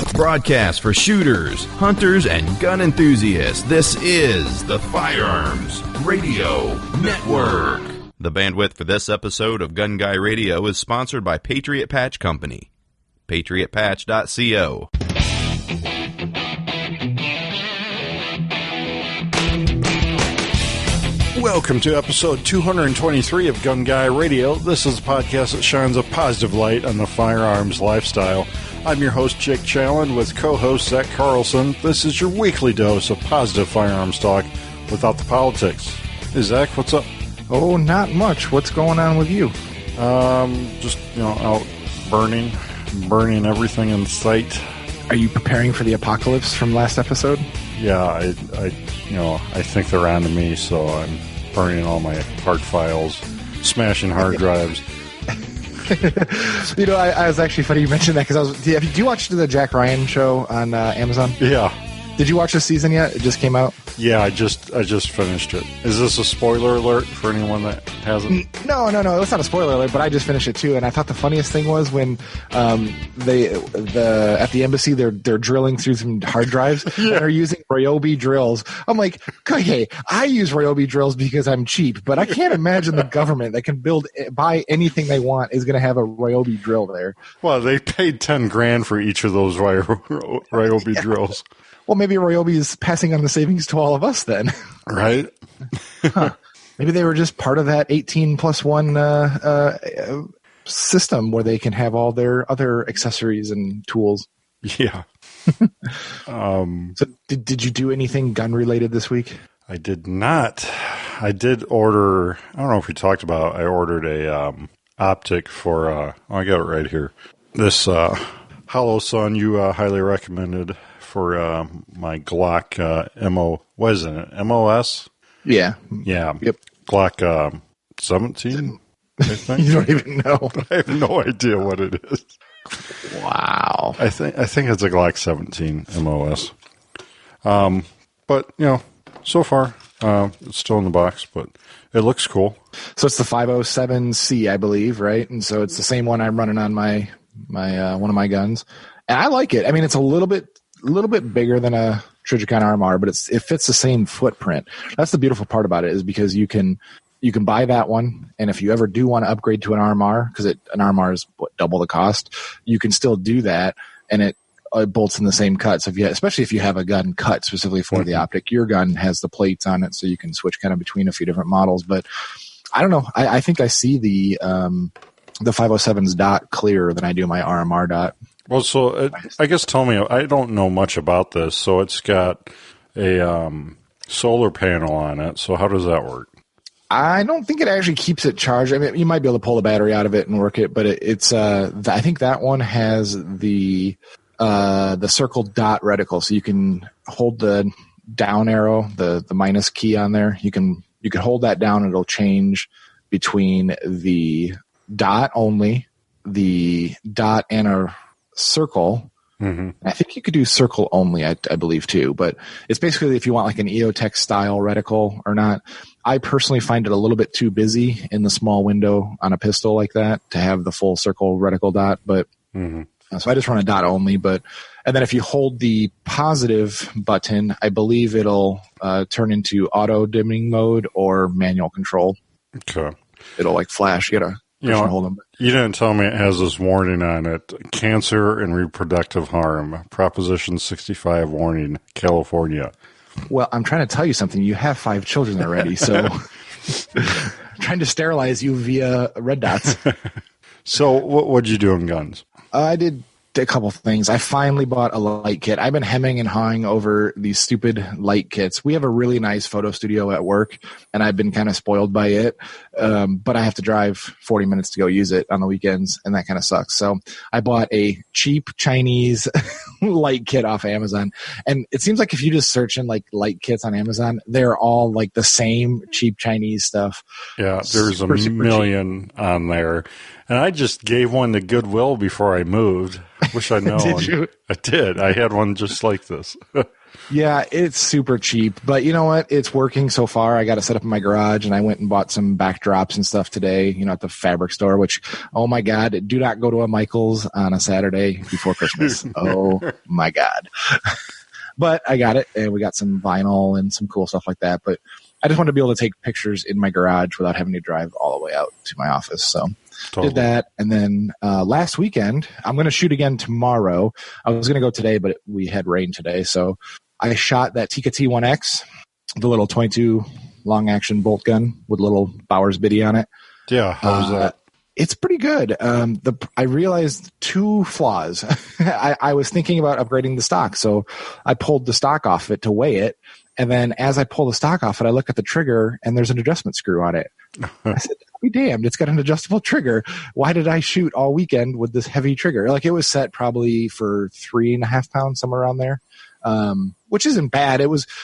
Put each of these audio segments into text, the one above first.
Broadcast for shooters, hunters, and gun enthusiasts. This is the Firearms Radio Network. The bandwidth for this episode of Gun Guy Radio is sponsored by Patriot Patch Company. PatriotPatch.co. Welcome to episode 223 of Gun Guy Radio. This is a podcast that shines a positive light on the firearms lifestyle. I'm your host, Jake Challen, with co-host Zach Carlson. This is your weekly dose of positive firearms talk without the politics. Hey, Zach, what's up? Oh, not much. What's going on with you? Just, out burning everything in sight. Are you preparing for the apocalypse from last episode? Yeah, I think they're on to me, so I'm burning all my hard files, smashing hard drives. I was actually funny you mentioned that because do you watch the Jack Ryan show on Amazon? Yeah. Did you watch this season yet? It just came out. Yeah, I just finished it. Is this a spoiler alert for anyone that hasn't? No. It's not a spoiler alert, but I just finished it too. And I thought the funniest thing was when at the embassy they're drilling through some hard drives and they're using Ryobi drills. I'm like, okay, I use Ryobi drills because I'm cheap, but I can't imagine the government that can buy anything they want is going to have a Ryobi drill there. Well, they paid $10,000 for each of those Ryobi drills. Well, maybe Ryobi is passing on the savings to all of us then. Right? Huh. Maybe they were just part of that 18+1 system where they can have all their other accessories and tools. Yeah. So did you do anything gun related this week? I did not. I did order, I don't know if we talked about, I ordered a optic for, I got it right here. This Hollow Sun you highly recommended for my Glock what is it? MOS? Yeah. Yeah. Yep. Glock 17, I think. You don't even know. I have no idea what it is. Wow. I think it's a Glock 17 MOS. But, so far, it's still in the box, but it looks cool. So it's the 507C, I believe, right? And so it's the same one I'm running on my one of my guns. And I like it. I mean, it's a little bit bigger than a Trijicon RMR, but it fits the same footprint. That's the beautiful part about it, is because you can buy that one, and if you ever do want to upgrade to an RMR, because an RMR is double the cost, you can still do that, and it bolts in the same cut. So especially if you have a gun cut specifically for the optic, your gun has the plates on it, so you can switch kind of between a few different models. But I don't know. I think I see the 507's dot clearer than I do my RMR dot. Well, so I guess tell me, I don't know much about this. So it's got a solar panel on it. So how does that work? I don't think it actually keeps it charged. I mean, you might be able to pull the battery out of it and work it, but it's I think that one has the circle dot reticle, so you can hold the down arrow, the minus key on there. You can hold that down, and it'll change between the dot only, the dot and a circle. Mm-hmm. I think you could do circle only, I believe too, but it's basically if you want like an EOTech style reticle or not. I personally find it a little bit too busy in the small window on a pistol like that to have the full circle reticle dot, but so I just run a dot only. And then if you hold the positive button, I believe it'll turn into auto dimming mode or manual control. Okay. It'll like flash. You gotta hold them. You didn't tell me it has this warning on it: cancer and reproductive harm. Proposition 65 warning, California. Well, I'm trying to tell you something. You have 5 children already, so I'm trying to sterilize you via red dots. So what'd you do in guns? I did a couple of things. I finally bought a light kit. I've been hemming and hawing over these stupid light kits. We have a really nice photo studio at work, and I've been kind of spoiled by it. But I have to drive 40 minutes to go use it on the weekends, and that kind of sucks. So I bought a cheap Chinese light kit off Amazon. And it seems like if you just search in like light kits on Amazon, they're all like the same cheap Chinese stuff. Yeah, there's a million on there. And I just gave one to Goodwill before I moved. Wish I'd known. Did you? I did. I had one just like this. Yeah, it's super cheap, but you know what? It's working so far. I got it set up in my garage, and I went and bought some backdrops and stuff today, at the fabric store, which, oh my God, do not go to a Michael's on a Saturday before Christmas. Oh my God. But I got it, and we got some vinyl and some cool stuff like that. But I just wanted to be able to take pictures in my garage without having to drive all the way out to my office. So did that. And then last weekend, I'm going to shoot again tomorrow. I was going to go today, but we had rain today. So I shot that Tikka T1X, the little 22 long action bolt gun with a little Bowers Biddy on it. Yeah, how was that? It's pretty good. I realized two flaws. I was thinking about upgrading the stock, so I pulled the stock off it to weigh it. And then as I pull the stock off it, I look at the trigger, and there's an adjustment screw on it. I said, be damned, it's got an adjustable trigger. Why did I shoot all weekend with this heavy trigger? Like, it was set probably for 3.5 pounds, somewhere around there, which isn't bad.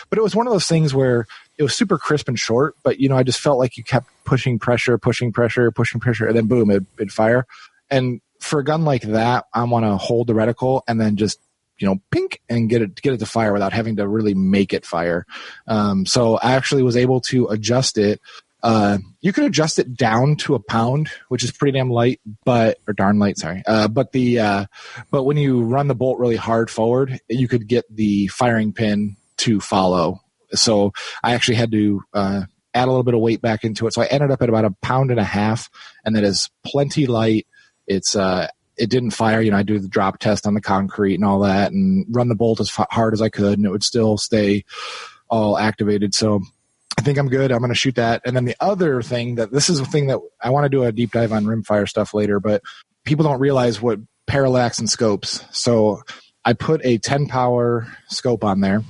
But it was one of those things where it was super crisp and short, but, I just felt like you kept pushing pressure, and then boom, it'd fire. And for a gun like that, I want to hold the reticle and then just, pink and get it to fire without having to really make it fire. So I actually was able to adjust it. You can adjust it down to 1 pound, which is pretty damn light, or darn light, sorry. But when you run the bolt really hard forward, you could get the firing pin to follow. So I actually had to add a little bit of weight back into it. So I ended up at about 1.5 pounds, and that is plenty light. It didn't fire. I do the drop test on the concrete and all that, and run the bolt as hard as I could, and it would still stay all activated. So I think I'm good. I'm going to shoot that. And then the other thing this is a thing that I want to do a deep dive on rimfire stuff later, but people don't realize what parallax and scopes. So I put a 10 power scope on there,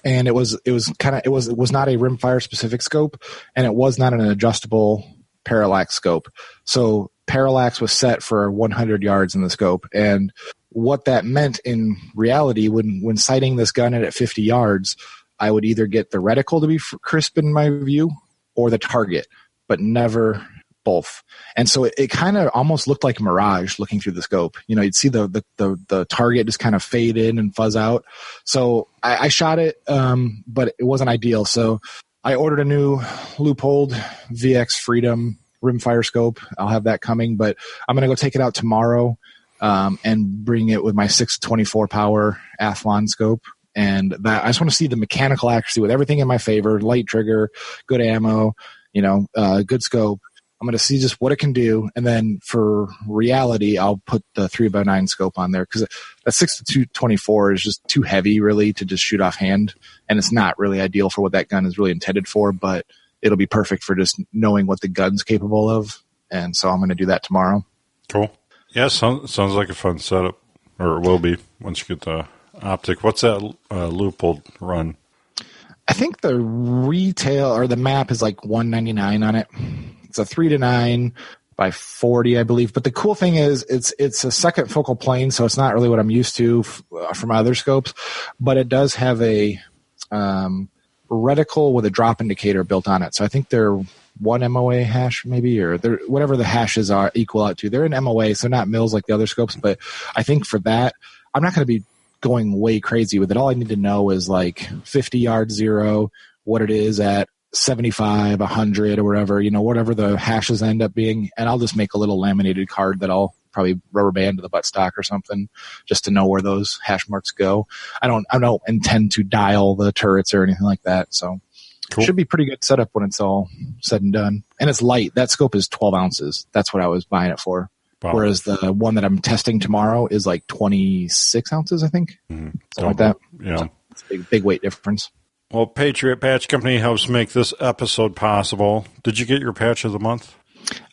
and it was not a rimfire specific scope, and it was not an adjustable parallax scope. So parallax was set for 100 yards in the scope. And what that meant in reality, when sighting this gun at 50 yards, I would either get the reticle to be crisp in my view or the target, but never both. And so it kind of almost looked like mirage looking through the scope. You'd see the target just kind of fade in and fuzz out. So I shot it, but it wasn't ideal. So I ordered a new Leupold VX Freedom rimfire scope. I'll have that coming, but I'm going to go take it out tomorrow and bring it with my 624 power Athlon scope. And that I just want to see the mechanical accuracy with everything in my favor, light trigger, good ammo, good scope. I'm going to see just what it can do. And then for reality, I'll put the 3x9 scope on there, because that 6-224 is just too heavy really to just shoot offhand. And it's not really ideal for what that gun is really intended for, but it'll be perfect for just knowing what the gun's capable of. And so I'm going to do that tomorrow. Cool. Yeah, sounds like a fun setup, or it will be once you get the optic. What's that Leupold run? I think the retail or the map is like $199 on it. It's a 3-9 by 40, I believe. But the cool thing is it's a second focal plane, so it's not really what I'm used to from other scopes. But it does have a reticle with a drop indicator built on it. So I think they're one MOA hash maybe, or they're, whatever the hashes are equal out to. They're in MOA, so not mils like the other scopes. But I think for that, I'm not going to be going way crazy with it. All I need to know is like 50 yard zero, what it is at 75, 100 or whatever, whatever the hashes end up being. And I'll just make a little laminated card that I'll probably rubber band to the buttstock or something just to know where those hash marks go. I don't intend to dial the turrets or anything like that. So cool. It should be pretty good setup when it's all said and done. And it's light. That scope is 12 ounces. That's what I was buying it for. Wow. Whereas the one that I'm testing tomorrow is like 26 ounces, I think. Something like that. Yeah. So it's a big weight difference. Well, Patriot Patch Company helps make this episode possible. Did you get your patch of the month?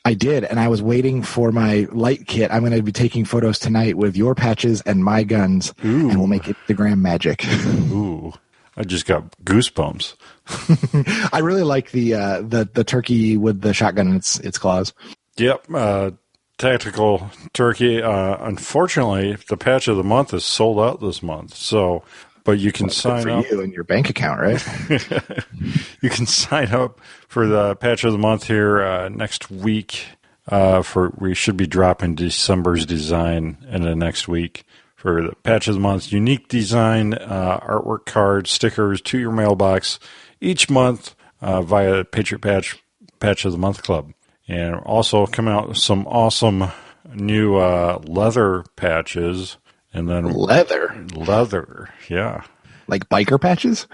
I did, and I was waiting for my light kit. I'm going to be taking photos tonight with your patches and my guns, and we'll make Instagram magic. Ooh. I just got goosebumps. I really like the turkey with the shotgun in its claws. Yep. Tactical turkey. Unfortunately, the patch of the month is sold out this month. So, but you can sign up. You and your bank account, right? You can sign up for the patch of the month here next week. We should be dropping December's design in the next week for the Patch of the Month. Unique design, artwork cards, stickers to your mailbox each month via Patriot Patch of the Month Club. And also come out with some awesome new leather patches. And then leather, yeah. Like biker patches?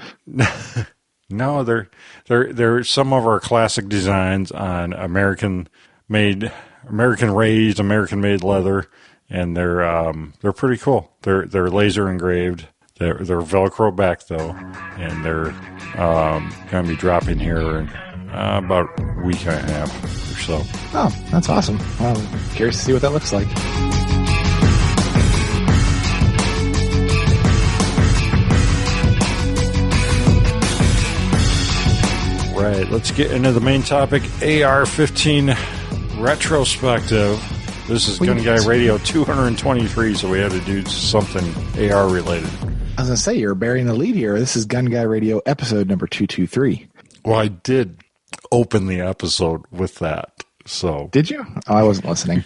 No, they're some of our classic designs on American raised, American made leather, and they're pretty cool. They're laser engraved. They're Velcro back though, and they're going to be dropping here in about a week and a half or so. Oh, that's awesome! I'm curious to see what that looks like. Right, let's get into the main topic, AR-15 Retrospective. This is Gun Guy Radio 223, so we had to do something AR-related. I was going to say, you're bearing the lead here. This is Gun Guy Radio episode number 223. Well, I did open the episode with that, so... Did you? Oh, I wasn't listening.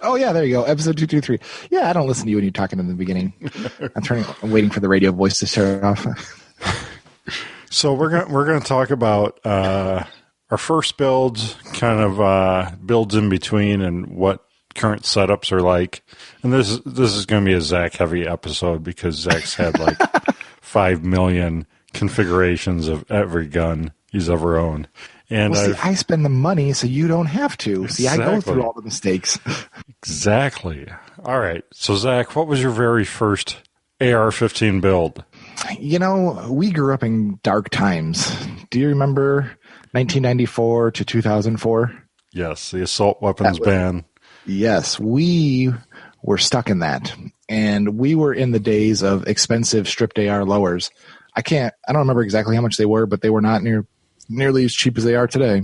Oh, yeah, there you go, episode 223. Yeah, I don't listen to you when you're talking in the beginning. I'm waiting for the radio voice to start off. So we're gonna talk about our first builds, kind of builds in between, and what current setups are like. And this is going to be a Zach heavy episode because Zach's had like 5 million configurations of every gun he's ever owned. And I spend the money so you don't have to. See, exactly. I go through all the mistakes. Exactly. All right. So Zach, what was your very first AR-15 build? You know, we grew up in dark times. Do you remember 1994 to 2004? Yes, the assault weapons ban. Yes, we were stuck in that. And we were in the days of expensive stripped AR lowers. I don't remember exactly how much they were, but they were not nearly as cheap as they are today.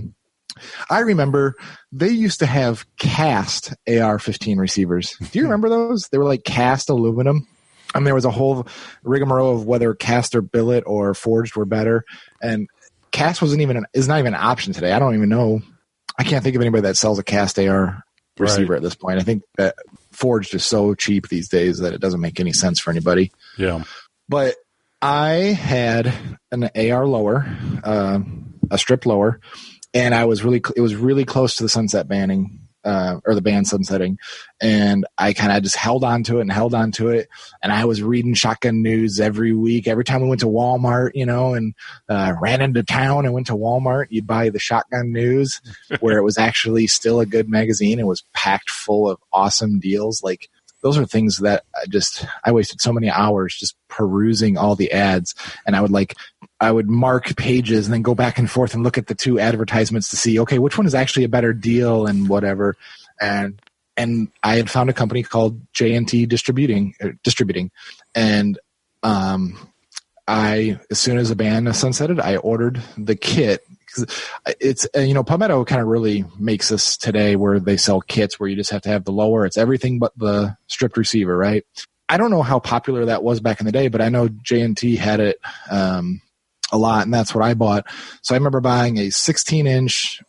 I remember they used to have cast AR-15 receivers. Do you remember those? They were like cast aluminum. And there was a whole rigmarole of whether cast or billet or forged were better. And cast is not even an option today. I don't even know. I can't think of anybody that sells a cast AR receiver at this point. I think that forged is so cheap these days that it doesn't make any sense for anybody. Yeah. But I had an AR lower, a strip lower, and it was really close to the sunset banning. Or the ban sunsetting, and I kind of just held on to it, and I was reading shotgun news every week. Every time we went to Walmart, and ran into town and went to Walmart, you'd buy the shotgun news where it was actually still a good magazine. It was packed full of awesome deals. Like, those are things that I wasted so many hours just perusing all the ads, and I would mark pages and then go back and forth and look at the two advertisements to see, okay, which one is actually a better deal and whatever. And I had found a company called J&T Distributing. And as soon as the ban sunsetted, I ordered the kit. It's, Palmetto kind of really makes this today where they sell kits where you just have to have the lower. It's everything but the stripped receiver, right? I don't know how popular that was back in the day, but I know J&T had it a lot, and that's what I bought. So I remember buying a 16-inch,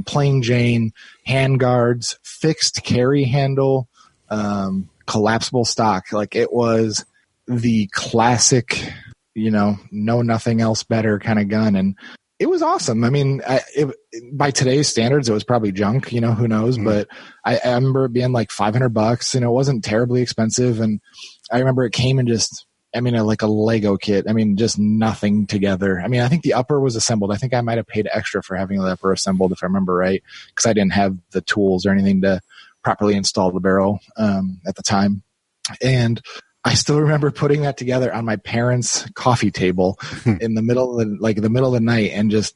plain Jane, hand guards, fixed carry handle, collapsible stock. Like, it was the classic, know nothing else better kind of gun, and it was awesome. By today's standards, it was probably junk, who knows, mm-hmm. But I remember it being like $500, and it wasn't terribly expensive, and I remember it came in just like a Lego kit. Just nothing together. I think the upper was assembled. I think I might have paid extra for having the upper assembled, if I remember right, because I didn't have the tools or anything to properly install the barrel at the time. And I still remember putting that together on my parents' coffee table in the middle of the night, and just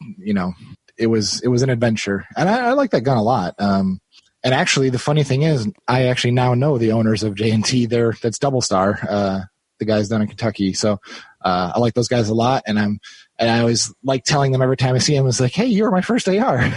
it was an adventure. And I like that gun a lot. And actually, the funny thing is, I actually now know the owners of J&T. That's Double Star. The guys down in Kentucky. So I like those guys a lot, and I always like telling them every time I see them, it's like, hey, you were my first AR.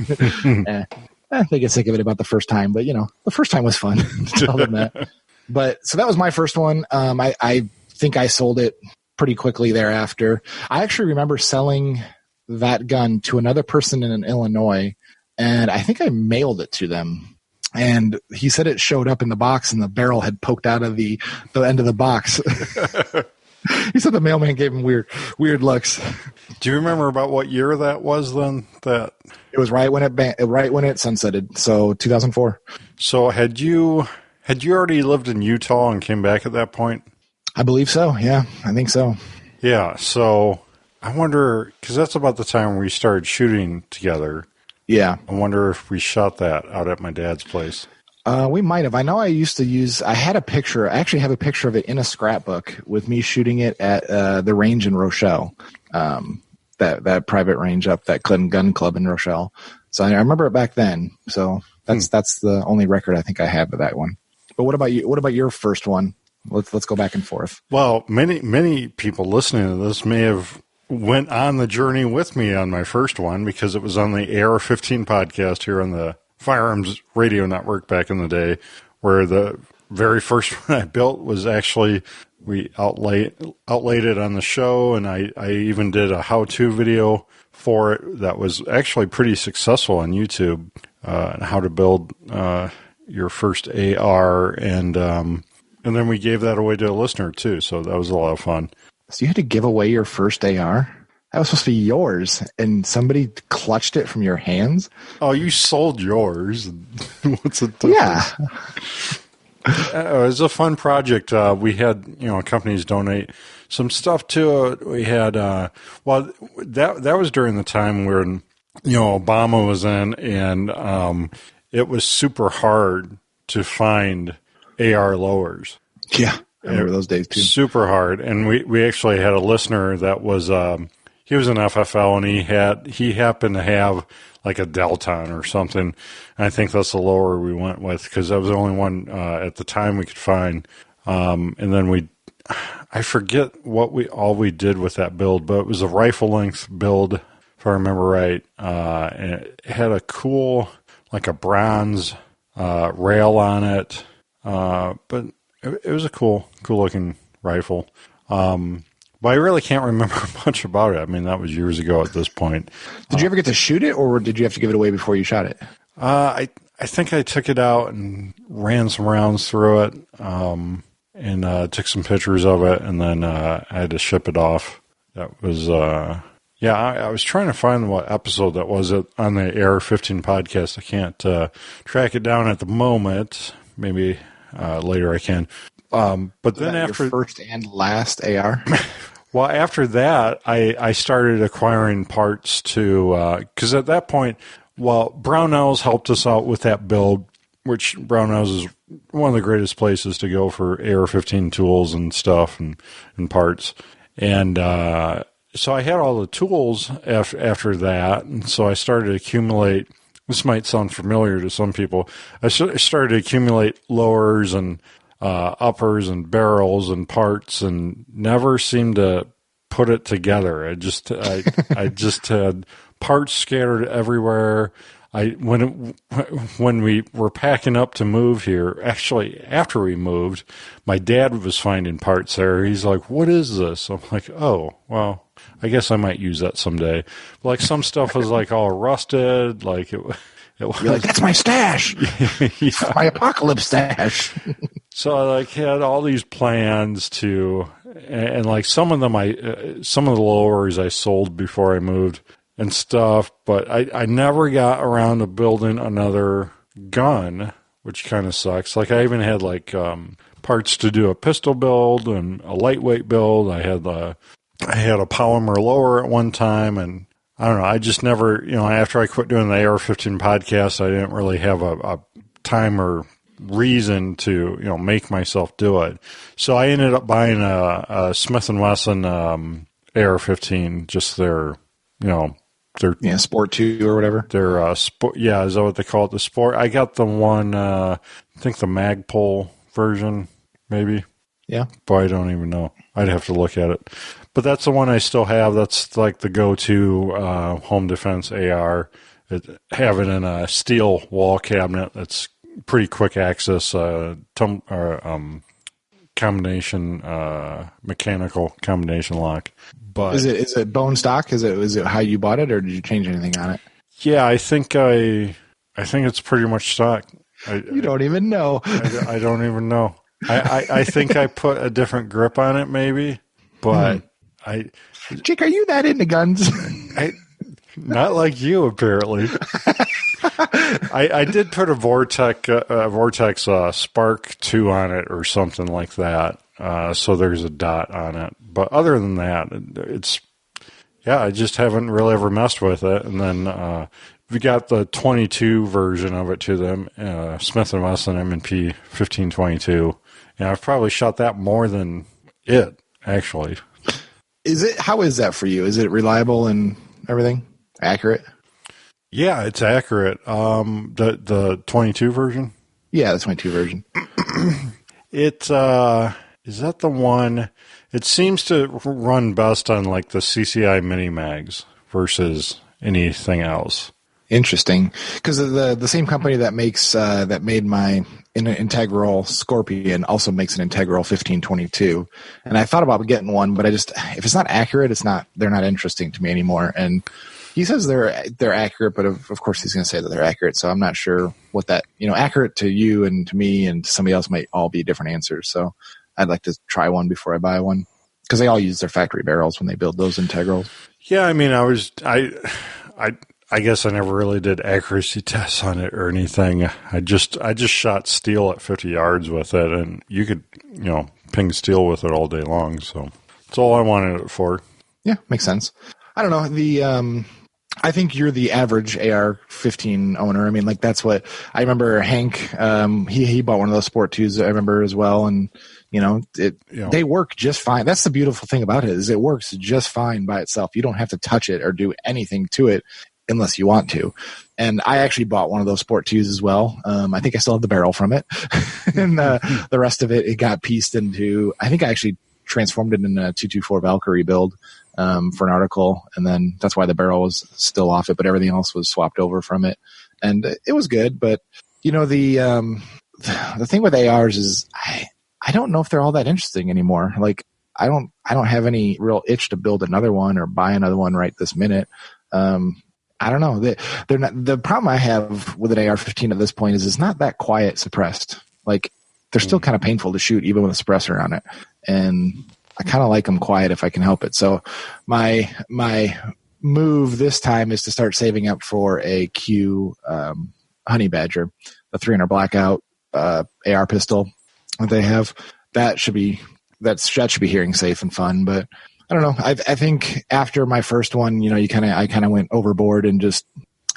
They get sick of it about the first time, but the first time was fun to tell them that. But so that was my first one. I think I sold it pretty quickly thereafter. I actually remember selling that gun to another person in Illinois, and I think I mailed it to them. And he said it showed up in the box, and the barrel had poked out of the end of the box. He said the mailman gave him weird looks. Do you remember about what year that was then? That it was right when it sunsetted, so 2004. So had you already lived in Utah and came back at that point? I believe so. Yeah, I think so. Yeah. So I wonder, because that's about the time we started shooting together. Yeah. I wonder if we shot that out at my dad's place. We might have. I know I had a picture. I actually have a picture of it in a scrapbook with me shooting it at the range in Rochelle, that private range up that Clinton Gun Club in Rochelle. So I remember it back then. So that's the only record I think I have of that one. But what about you? What about your first one? Let's go back and forth. Well, many people listening to this may have went on the journey with me on my first one because it was on the AR-15 podcast here on the Firearms Radio Network back in the day, where the very first one I built was actually, we outlaid it on the show, and I even did a how-to video for it that was actually pretty successful on YouTube, on how to build your first AR, and then we gave that away to a listener too, so that was a lot of fun. So you had to give away your first AR? That was supposed to be yours, and somebody clutched it from your hands? Oh, you sold yours. What's the difference? Yeah. It was a fun project. We had, companies donate some stuff to it. We had, that was during the time when, Obama was in, and it was super hard to find AR lowers. Yeah, I remember those days too. Super hard. And we actually had a listener that was, he was an FFL, and he happened to have like a Delton or something. And I think that's the lower we went with, because that was the only one at the time we could find. And then I forget what we did with that build, but it was a rifle length build, if I remember right. And it had a cool, like a bronze rail on it. But it was a cool looking rifle. But I really can't remember much about it. I mean, that was years ago at this point. Did you ever get to shoot it, or did you have to give it away before you shot it? I think I took it out and ran some rounds through it, and took some pictures of it, and then I had to ship it off. That was, I was trying to find what episode that was on the AR-15 podcast. I can't track it down at the moment. Maybe later I can. But then after your first and last AR? Well, after that, I started acquiring parts to, because at that point, Brownells helped us out with that build, which Brownells is one of the greatest places to go for AR-15 tools and stuff and parts. And so I had all the tools after that, and so I started to accumulate. This might sound familiar to some people. I started to accumulate lowers and uppers and barrels and parts, and never seemed to put it together. I just had parts scattered everywhere. When we were packing up to move here, actually after we moved, my dad was finding parts there. He's like, "What is this?" I'm like, "Oh, well, I guess I might use that someday." Like some stuff was like all rusted, like it was. You're like, "That's my stash. Yeah. My apocalypse stash." So I had all these plans to, and like some of the lowers I sold before I moved and stuff, but I never got around to building another gun, which kind of sucks. Like I even had parts to do a pistol build and a lightweight build. I had a polymer lower at one time, and I don't know. I just never, after I quit doing the AR-15 podcast, I didn't really have a time or reason to, make myself do it. So I ended up buying a Smith & Wesson AR-15, just their Sport 2 or whatever. Their sport, is that what they call it? The Sport. I got the one, I think the Magpul version, maybe. Yeah. But I don't even know. I'd have to look at it. But that's the one I still have. That's like the go-to home defense AR. Have it in a steel wall cabinet. That's pretty quick access combination, mechanical combination lock. But is it bone stock? Is it how you bought it, or did you change anything on it? Yeah, I think it's pretty much stock. You don't even know. I don't even know. I think I put a different grip on it, maybe, but Jake, are you that into guns? Not like you, apparently. I did put a Vortex Spark 2 on it or something like that. So there's a dot on it. But other than that, I just haven't really ever messed with it. And then we got the 22 version of it to them, Smith & Wesson M&P 1522. And I've probably shot that more than it, actually. How is that for you? Is it reliable and everything? Accurate? Yeah, it's accurate. The 22 version? Yeah, the 22 version. It is that the one? It seems to run best on like the CCI mini mags versus anything else. Interesting, because the same company that made my integral Scorpion also makes an integral 1522, and I thought about getting one, but if it's not accurate, they're not interesting to me anymore. And he says they're accurate, but of course he's going to say that they're accurate. So I'm not sure what that accurate to you and to me and to somebody else might all be different answers. So I'd like to try one before I buy one, because they all use their factory barrels when they build those integrals. Yeah, I mean, I guess I never really did accuracy tests on it or anything. I just shot steel at 50 yards with it, and you could, ping steel with it all day long. So that's all I wanted it for. Yeah, makes sense. I don't know. I think you're the average AR-15 owner. I mean, like, that's what I remember. Hank, he bought one of those Sport 2s, I remember, as well, and they work just fine. That's the beautiful thing about it, is it works just fine by itself. You don't have to touch it or do anything to it unless you want to. And I actually bought one of those Sport 2s as well. I think I still have the barrel from it. And the rest of it got pieced into, I think I actually transformed it into a 224 Valkyrie build for an article. And then that's why the barrel was still off it, but everything else was swapped over from it. And it was good. But, the thing with ARs is I don't know if they're all that interesting anymore. Like, I don't have any real itch to build another one or buy another one right this minute. I don't know. They're not, the problem I have with an AR-15 at this point is it's not that quiet suppressed. Like, they're still kind of painful to shoot even with a suppressor on it. And I kind of like them quiet if I can help it. So my move this time is to start saving up for a Q Honey Badger, a 300 blackout AR pistol that they have. That should be hearing safe and fun, but I don't know. I think after my first one, I kind of went overboard and just,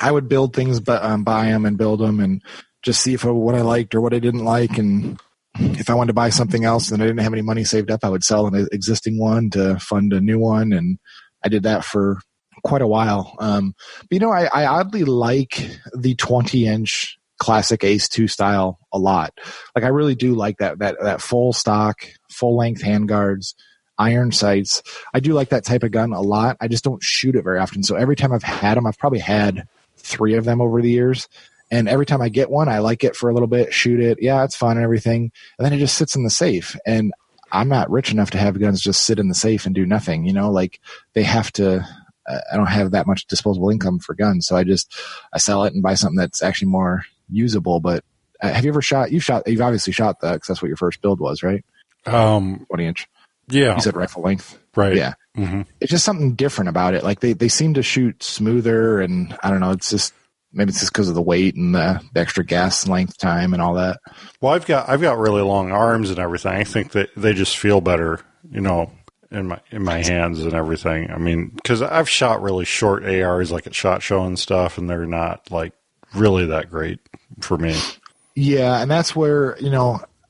I would build things, but buy them and build them and just see what I liked or what I didn't like. And if I wanted to buy something else and I didn't have any money saved up, I would sell an existing one to fund a new one. And I did that for quite a while. But I oddly like the 20-inch classic Ace 2 style a lot. Like, I really do like that full stock, full length handguards, iron sights. I do like that type of gun a lot. I just don't shoot it very often. So every time I've had them, I've probably had 3 of them over the years. And every time I get one, I like it for a little bit, shoot it. Yeah, it's fun and everything. And then it just sits in the safe. And I'm not rich enough to have guns just sit in the safe and do nothing. Like, they have to, I don't have that much disposable income for guns. So I sell it and buy something that's actually more usable. But have you ever you've obviously shot that, because that's what your first build was, right? 20-inch. Yeah. You said rifle length. Right. Yeah. Mm-hmm. It's just something different about it. Like, they seem to shoot smoother, and I don't know, maybe it's just because of the weight and the extra gas length time and all that. Well, I've got really long arms and everything. I think that they just feel better, in my hands and everything. I mean, because I've shot really short ARs, like at SHOT Show and stuff, and they're not like really that great for me. Yeah, and that's where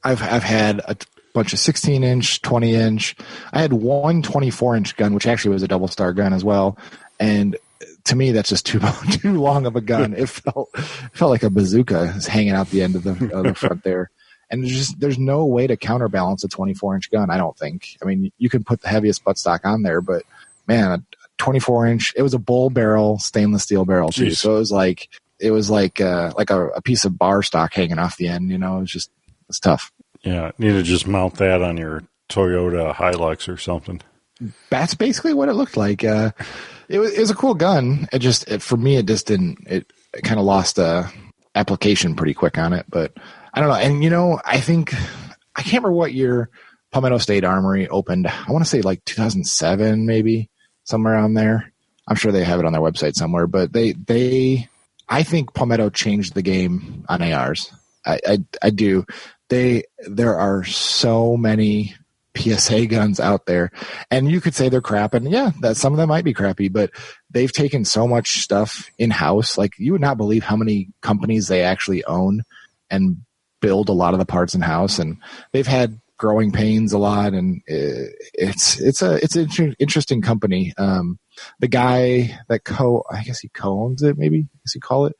I've had a bunch of 16-inch, 20-inch. I had one 24-inch gun, which actually was a double star gun as well, and to me, that's just too long of a gun. It felt like a bazooka is hanging out the end of the front there. And there's no way to counterbalance a 24-inch gun, I don't think. I mean, you can put the heaviest buttstock on there, but man, a 24-inch, it was a bull barrel, stainless steel barrel too. Jeez. So it was like a piece of bar stock hanging off the end. It's tough. Yeah, need to just mount that on your Toyota Hilux or something. That's basically what it looked like. it was a cool gun. For me, it just didn't. It kind of lost application pretty quick on it. But I don't know. And I think I can't remember what year Palmetto State Armory opened. I want to say like 2007, maybe somewhere around there. I'm sure they have it on their website somewhere. But I think Palmetto changed the game on ARs. I do. There are so many PSA guns out there, and you could say they're crap, and yeah, that some of them might be crappy, but they've taken so much stuff in-house. Like, you would not believe how many companies they actually own and build a lot of the parts in-house, and they've had growing pains a lot, and it's an interesting company. The guy that I guess he co-owns it, maybe, I guess you call it,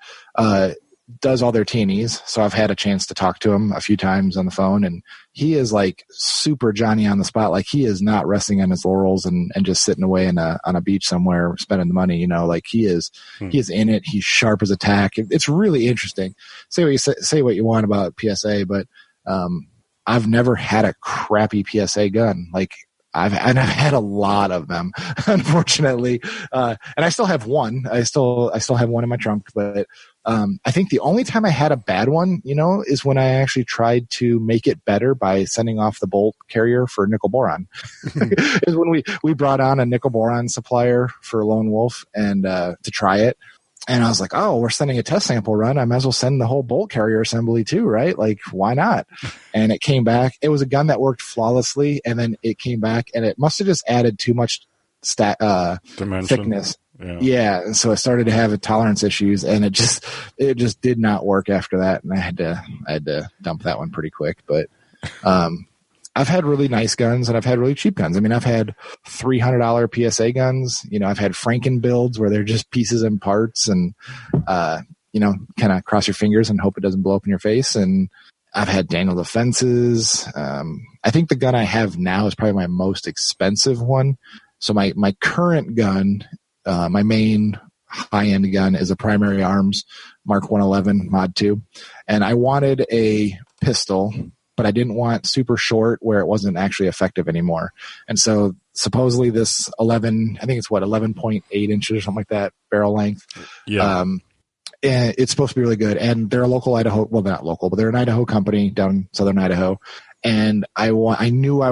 does all their T&Es. So I've had a chance to talk to him a few times on the phone, and he is like super Johnny on the spot. Like, he is not resting on his laurels and just sitting away on a beach somewhere spending the money, like he is in it. He's sharp as a tack. It's really interesting. Say what you want about PSA, but, I've never had a crappy PSA gun. Like, I've had a lot of them, unfortunately. And I still have one. I still have one in my trunk, but, I think the only time I had a bad one, is when I actually tried to make it better by sending off the bolt carrier for nickel boron. Is when we brought on a nickel boron supplier for Lone Wolf and, to try it. And I was like, oh, we're sending a test sample run. I might as well send the whole bolt carrier assembly too, right? Like, why not? And it came back. It was a gun that worked flawlessly. And then it came back, and it must have just added too much thickness. Yeah. And so I started to have tolerance issues, and it just did not work after that. And I had to dump that one pretty quick. But, I've had really nice guns, and I've had really cheap guns. I mean, I've had $300 PSA guns. I've had Franken builds where they're just pieces and parts, and, kind of cross your fingers and hope it doesn't blow up in your face. And I've had Daniel Defenses. I think the gun I have now is probably my most expensive one. So my current gun, my main high-end gun, is a Primary Arms Mark 111 Mod 2. And I wanted a pistol, but I didn't want super short where it wasn't actually effective anymore. And so supposedly this 11.8 inches or something like that barrel length. Yeah. And it's supposed to be really good. And they're a local Idaho, well, not local, but they're an Idaho company down in southern Idaho. And I knew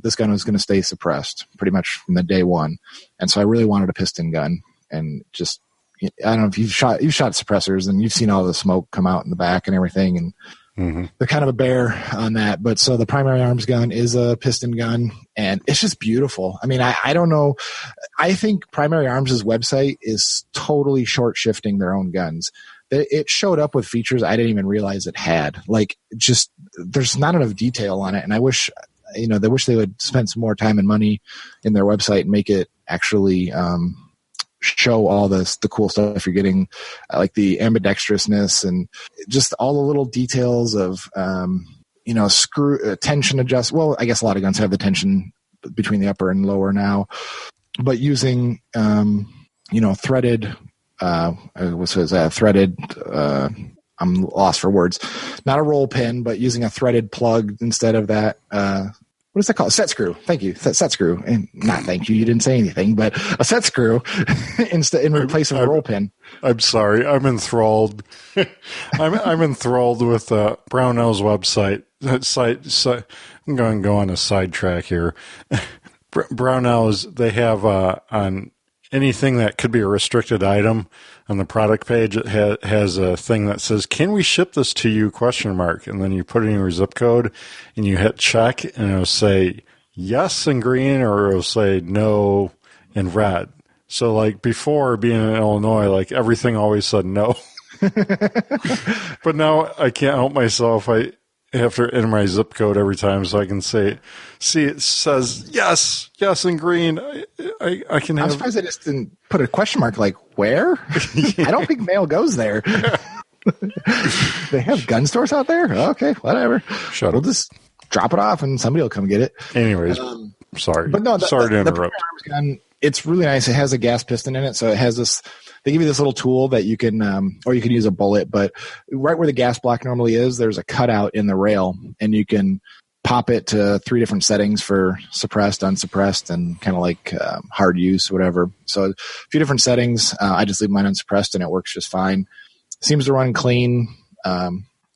this gun was going to stay suppressed pretty much from the day one. And so I really wanted a piston gun, and just, I don't know if you've shot suppressors and you've seen all the smoke come out in the back and everything. And, they're kind of a bear on that. But so the Primary Arms gun is a piston gun, and it's just beautiful. I mean, I don't know. I think Primary Arms' website is totally short shifting their own guns. It showed up with features I didn't even realize it had. Like, just, there's not enough detail on it. And I wish, they would spend some more time and money in their website and make it actually, show all the cool stuff you're getting, like the ambidextrousness and just all the little details of, screw tension adjust. Well, I guess a lot of guns have the tension between the upper and lower now, but using, threaded, I'm lost for words, not a roll pin, but using a threaded plug instead of that, what is that called? A set screw. Thank you. Set screw. And not thank you. You didn't say anything, but a set screw in place of a roll pin. I'm sorry. I'm enthralled. I'm enthralled with Brownell's website. I'm going to go on a sidetrack here. Brownell's, they have on anything that could be a restricted item on the product page, it has a thing that says, "Can we ship this to you?" ? And then you put in your zip code and you hit check, and it'll say yes in green, or it'll say no in red. So, like, before, being in Illinois, like, everything always said no. But now I can't help myself. I have to enter my zip code every time so I can see it says yes in green. I can have. I'm surprised they just didn't put a question mark, like, where? I don't think mail goes there. They have gun stores out there? Okay, whatever. We'll just drop it off and somebody will come get it. Anyways, sorry. But no, sorry to interrupt. The Firearms gun, it's really nice. It has a gas piston in it, so it has this. They give you this little tool that you can, or you can use a bullet, but right where the gas block normally is, there's a cutout in the rail, and you can pop it to 3 different settings for suppressed, unsuppressed, and kind of like hard use, whatever. So a few different settings. I just leave mine unsuppressed and it works just fine. Seems to run clean.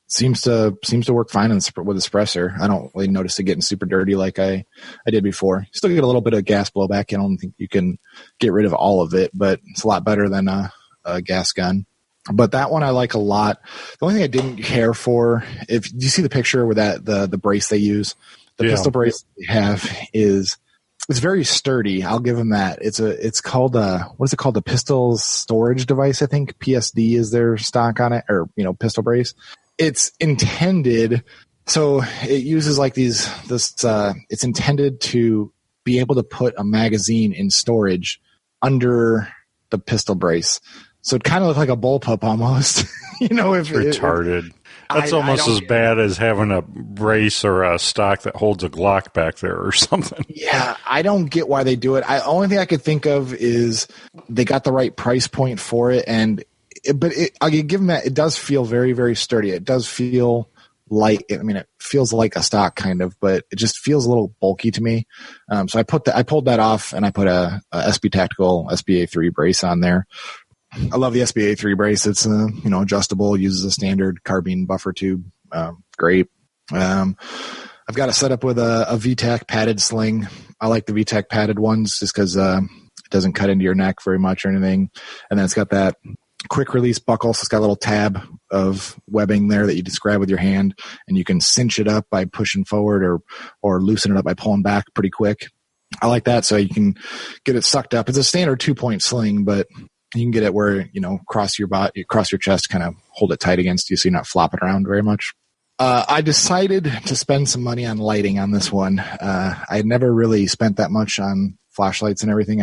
Seems to work fine with the suppressor. I don't really notice it getting super dirty like I did before. You still get a little bit of gas blowback. I don't think you can get rid of all of it, but it's a lot better than a gas gun. But that one I like a lot. The only thing I didn't care for, if you see the picture with the brace they use, the pistol brace they have it's very sturdy. I'll give them that. It's called what is it called? The pistol storage device, I think. PSD is their stock on it, or pistol brace. It's intended, so it uses like it's intended to be able to put a magazine in storage under the pistol brace. So it kind of looked like a bullpup almost. Retarded. That's almost as bad as having a brace or a stock that holds a Glock back there or something. Yeah, I don't get why they do it. Only thing I could think of is they got the right price point for it, but I'll give them that. It does feel very, very sturdy. It does feel light. I mean, it feels like a stock kind of, but it just feels a little bulky to me. So I pulled that off and I put a SB Tactical SBA3 brace on there. I love the SBA3 brace. It's adjustable, uses a standard carbine buffer tube. Great. I've got it set up with a VTAC padded sling. I like the VTAC padded ones just because it doesn't cut into your neck very much or anything. And then it's got that quick release buckle, so it's got a little tab of webbing there that you just grab with your hand, and you can cinch it up by pushing forward or loosen it up by pulling back pretty quick. I like that, so you can get it sucked up. It's a standard 2-point sling, but you can get it where cross your chest, kind of hold it tight against you so you're not flopping around very much. I decided to spend some money on lighting on this one. I had never really spent that much on flashlights and everything.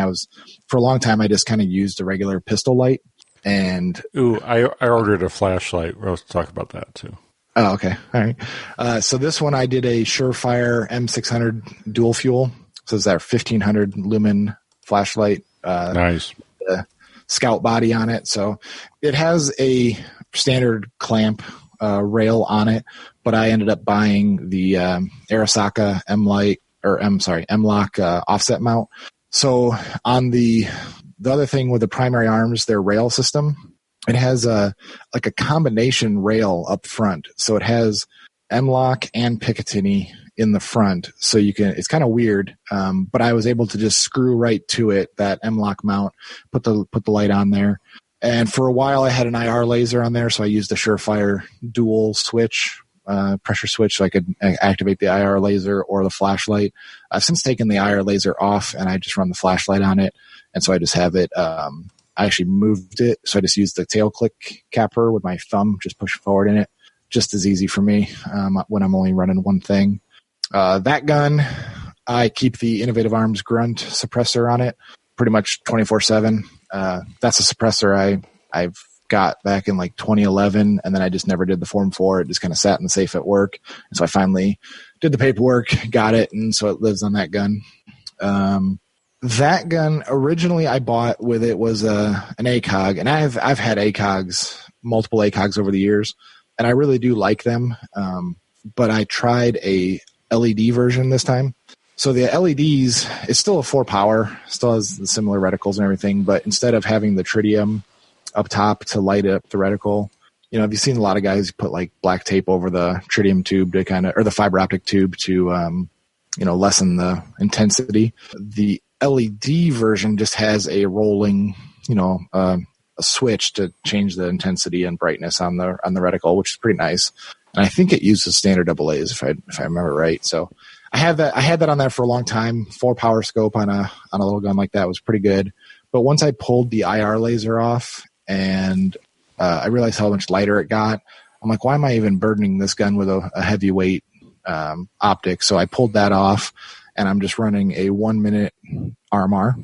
For a long time I just kind of used a regular pistol light. And I ordered a flashlight. We'll talk about that too. Oh, okay. All right. So this one I did a Surefire M600 dual fuel. So it's our 1500 lumen flashlight. Nice. Scout body on it. So it has a standard clamp rail on it, but I ended up buying the Arisaka M-Lock offset mount. So on the other thing with the primary arms, their rail system, it has a combination rail up front. So it has M-Lock and Picatinny in the front. So it's kind of weird. But I was able to just screw right to it, that M-Lock mount, put the light on there. And for a while I had an IR laser on there. So I used a Surefire dual switch, pressure switch, so I could activate the IR laser or the flashlight. I've since taken the IR laser off and I just run the flashlight on it. And so I just have it, I actually moved it. So I just used the tail click capper with my thumb, just push forward in it. Just as easy for me when I'm only running one thing. That gun, I keep the Innovative Arms Grunt suppressor on it pretty much 24/7. That's a suppressor I've got back in like 2011, and then I just never did the Form 4. It just kind of sat in the safe at work. And so I finally did the paperwork, got it, and so it lives on that gun. That gun, originally I bought with it was an ACOG, and I've had ACOGs, multiple ACOGs over the years, and I really do like them. But I tried a LED version this time. So the LEDs, it's still a 4-power, still has the similar reticles and everything, but instead of having the tritium up top to light up the reticle, have you seen a lot of guys put like black tape over the tritium tube to or the fiber optic tube to, lessen the intensity? The LED version just has a rolling, a switch to change the intensity and brightness on the reticle, which is pretty nice. And I think it uses standard AA's if I remember right. So I had that on there for a long time. 4-power scope on a little gun like that was pretty good. But once I pulled the IR laser off and I realized how much lighter it got, I'm like, why am I even burdening this gun with a heavyweight optic? So I pulled that off, and I'm just running a 1-minute RMR.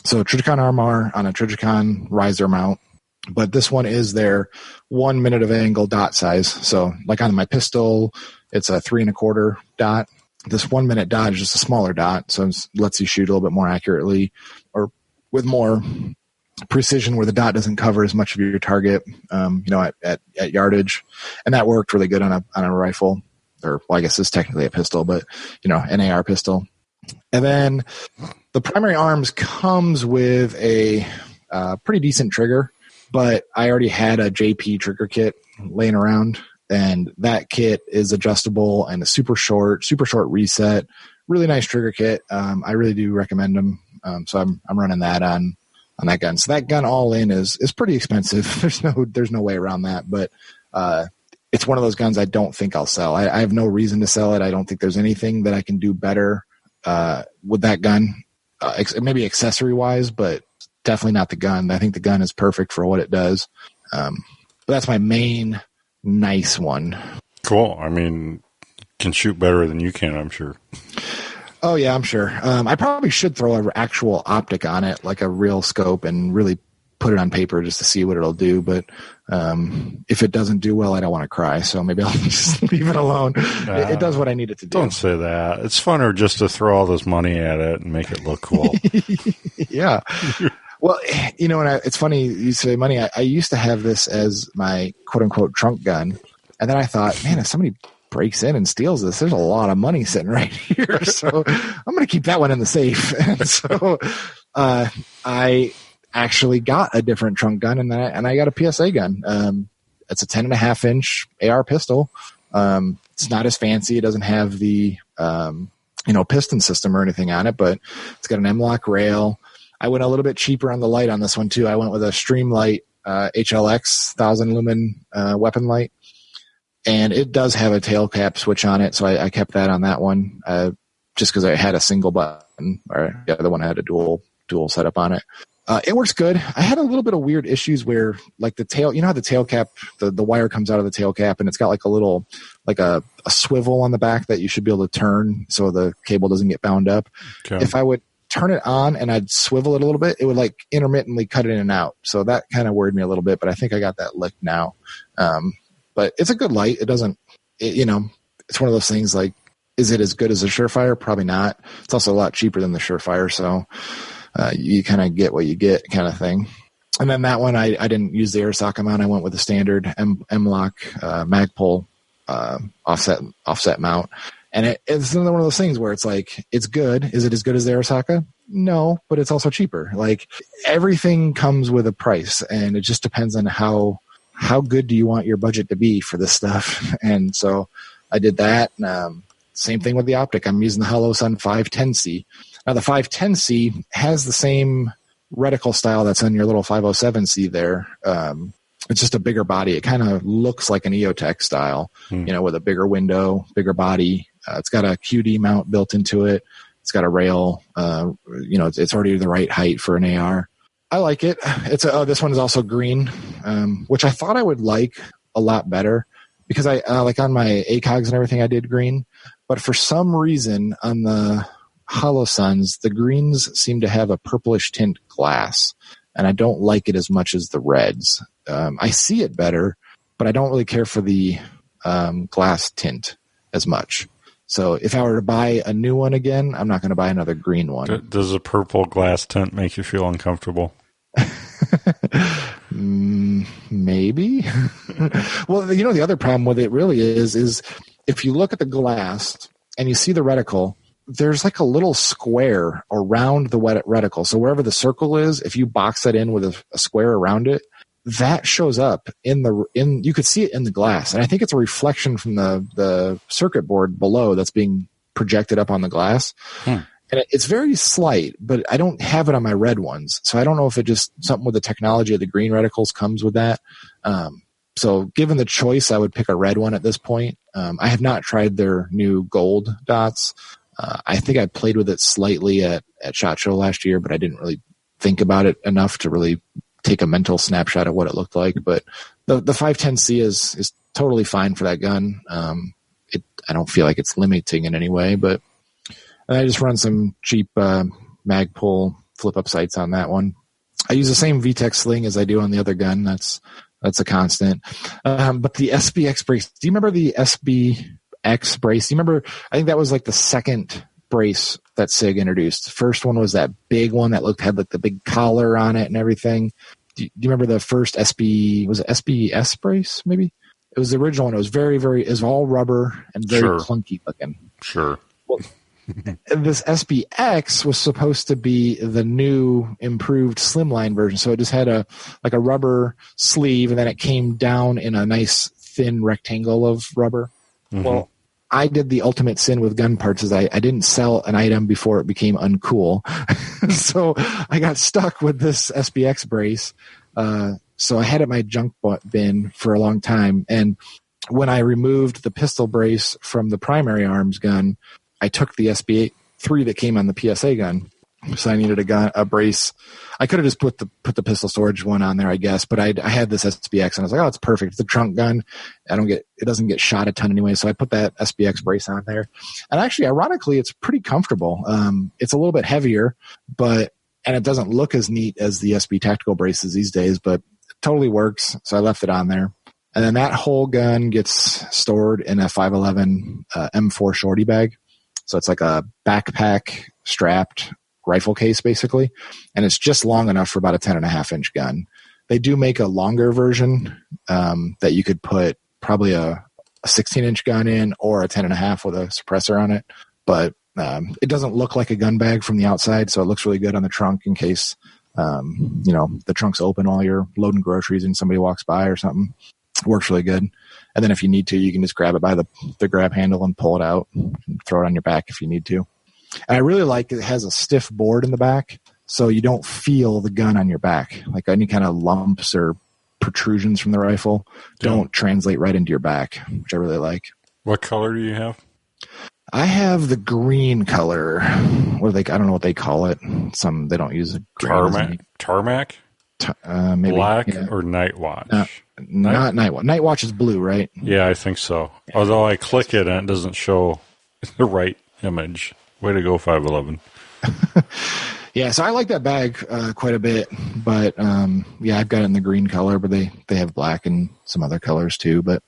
So Trijicon RMR on a Trijicon riser mount. But this one is their 1 minute of angle dot size. So like on my pistol, it's a 3 1/4 dot. This 1 minute dot is just a smaller dot. So it lets you shoot a little bit more accurately or with more precision where the dot doesn't cover as much of your target, at yardage. And that worked really good on a rifle. or well, I guess it's technically a pistol, but an AR pistol. And then the primary arms comes with a pretty decent trigger, but I already had a JP trigger kit laying around, and that kit is adjustable and a super short reset. Really nice trigger kit. I really do recommend them. So I'm running that on that gun. So that gun all in is pretty expensive. There's no way around that, but it's one of those guns I don't think I'll sell. I have no reason to sell it. I don't think there's anything that I can do better with that gun, maybe accessory wise, but definitely not the gun. I think the gun is perfect for what it does. But that's my main nice one. Cool. I mean, can shoot better than you can, I'm sure. Oh yeah, I'm sure. I probably should throw an actual optic on it, like a real scope, and really put it on paper just to see what it'll do. But if it doesn't do well, I don't want to cry. So maybe I'll just leave it alone. It does what I need it to do. Don't say that. It's funner just to throw all this money at it and make it look cool. Yeah. Well, it's funny you say money. I used to have this as my quote unquote trunk gun. And then I thought, man, if somebody breaks in and steals this, there's a lot of money sitting right here. So I'm going to keep that one in the safe. And so I actually got a different trunk gun, and I got a PSA gun. It's a 10.5 inch AR pistol. It's not as fancy. It doesn't have the, piston system or anything on it, but it's got an M-LOK rail. I went a little bit cheaper on the light on this one too. I went with a Streamlight HLX 1000 lumen weapon light, and it does have a tail cap switch on it. So I kept that on that one just because I had a single button, or the other one had a dual setup on it. It works good. I had a little bit of weird issues where, like, the tail, how the tail cap, the wire comes out of the tail cap, and it's got like a little, like a swivel on the back that you should be able to turn so the cable doesn't get bound up. Okay. If I would turn it on and I'd swivel it a little bit, it would like intermittently cut it in and out. So that kind of worried me a little bit, but I think I got that licked now. But it's a good light. It doesn't, it's one of those things like, is it as good as the Surefire? Probably not. It's also a lot cheaper than the Surefire. So, you kind of get what you get kind of thing. And then that one, I didn't use the air socket mount. I went with the standard M-LOK Magpul offset mount. And it's another one of those things where it's like, it's good. Is it as good as the Arisaka? No, but it's also cheaper. Like, everything comes with a price, and it just depends on how good do you want your budget to be for this stuff. And so I did that. Same thing with the optic. I'm using the Holosun 510C. Now, the 510C has the same reticle style that's on your little 507C there. It's just a bigger body. It kind of looks like an EOTech style, with a bigger window, bigger body. It's got a QD mount built into it. It's got a rail. It's already the right height for an AR. I like it. This one is also green, which I thought I would like a lot better because I like on my ACOGs and everything I did green. But for some reason on the Holosuns, the greens seem to have a purplish tint glass, and I don't like it as much as the reds. I see it better, but I don't really care for the glass tint as much. So if I were to buy a new one again, I'm not going to buy another green one. Does a purple glass tint make you feel uncomfortable? Maybe. Well, the other problem with it really is if you look at the glass and you see the reticle, there's like a little square around the reticle. So wherever the circle is, if you box that in with a square around it, that shows up you could see it in the glass. And I think it's a reflection from the circuit board below that's being projected up on the glass. And it's very slight, but I don't have it on my red ones. So I don't know if it just something with the technology of the green reticles comes with that. So given the choice, I would pick a red one at this point. I have not tried their new gold dots. I think I played with it slightly at SHOT Show last year, but I didn't really think about it enough to really take a mental snapshot of what it looked like. But the 510C is totally fine for that gun. I don't feel like it's limiting in any way, but I just run some cheap Magpul flip-up sights on that one. I use the same VTech sling as I do on the other gun. That's a constant. But the SBX brace, do you remember the SBX brace? Do you remember, I think that was like the second brace that SIG introduced. The first one was that big one that had like the big collar on it and everything. Do you remember the first was it SBS brace maybe? It was the original one. It was it was all rubber and very clunky looking. Sure. Well, this SBX was supposed to be the new improved slimline version. So it just had a rubber sleeve, and then it came down in a nice thin rectangle of rubber. Mm-hmm. Well, I did the ultimate sin with gun parts is I didn't sell an item before it became uncool. So I got stuck with this SBX brace. So I had it in my junk bin for a long time. And when I removed the pistol brace from the primary arms gun, I took the SB3 that came on the PSA gun. So I needed a brace. I could have just put the pistol storage one on there, I guess, but I had this SBX and I was like, oh, it's perfect. It's a trunk gun. It doesn't get shot a ton anyway. So I put that SBX brace on there. And actually, ironically, it's pretty comfortable. It's a little bit heavier, and it doesn't look as neat as the SB tactical braces these days, but it totally works. So I left it on there. And then that whole gun gets stored in a 511 M4 shorty bag. So it's like a backpack strapped rifle case basically, and it's just long enough for about a 10.5-inch gun. They do make a longer version that you could put probably a 16-inch gun in or a 10.5 with a suppressor on it, but it doesn't look like a gun bag from the outside, so it looks really good on the trunk in case the trunk's open while you're loading groceries and somebody walks by or something. It works really good. And then if you need to, you can just grab it by the grab handle and pull it out and throw it on your back if you need to. And I really like it has a stiff board in the back, so you don't feel the gun on your back. Like any kind of lumps or protrusions from the rifle don't translate right into your back, which I really like. What color do you have? I have the green color. I don't know what they call it. They don't use a tarmac? Maybe black or night watch? Not night watch. Night watch is blue, right? Yeah, I think so. Although I click it and it doesn't show the right image. Way to go, 511. Yeah, so I like that bag quite a bit, but I've got it in the green color, but they have black and some other colors too. But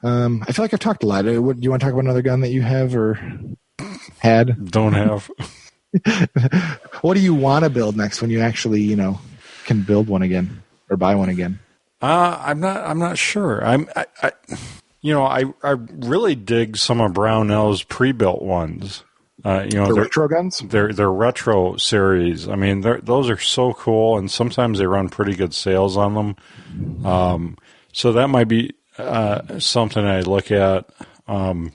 I feel like I've talked a lot. Do you want to talk about another gun that you have or had? Don't have. What do you want to build next when you actually, can build one again or buy one again? I'm not sure. I really dig some of Brownell's pre-built ones. The retro guns? They're retro series. I mean, those are so cool, and sometimes they run pretty good sales on them. So that might be something I look at. I'm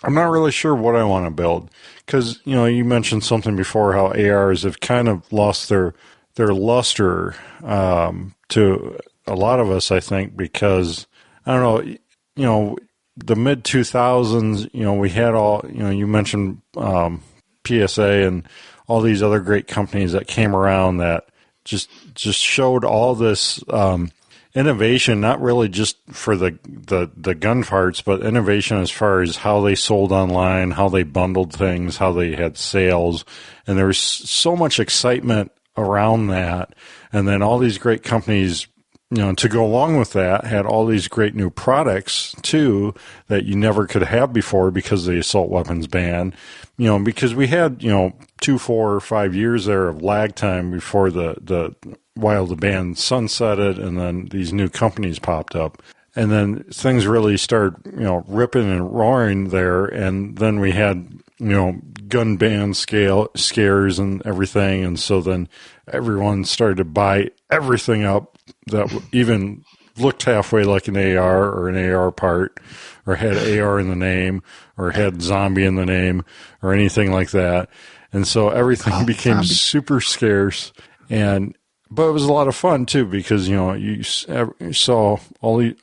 not really sure what I want to build because you mentioned something before how ARs have kind of lost their luster to a lot of us, I think, because I don't know, the mid 2000s, we had all, you mentioned PSA and all these other great companies that came around that just showed all this innovation, not really just for the gun parts, but innovation as far as how they sold online, how they bundled things, how they had sales. And there was so much excitement around that. And then all these great companies, to go along with that, had all these great new products too that you never could have before because of the assault weapons ban. Because we had 2, 4, or 5 years there of lag time before while the ban sunsetted, and then these new companies popped up, and then things really started ripping and roaring there, and then we had gun ban scares and everything, and so then everyone started to buy everything up that even looked halfway like an AR or an AR part, or had AR in the name, or had zombie in the name, or anything like that. And so everything became super scarce, but it was a lot of fun too, because you saw all the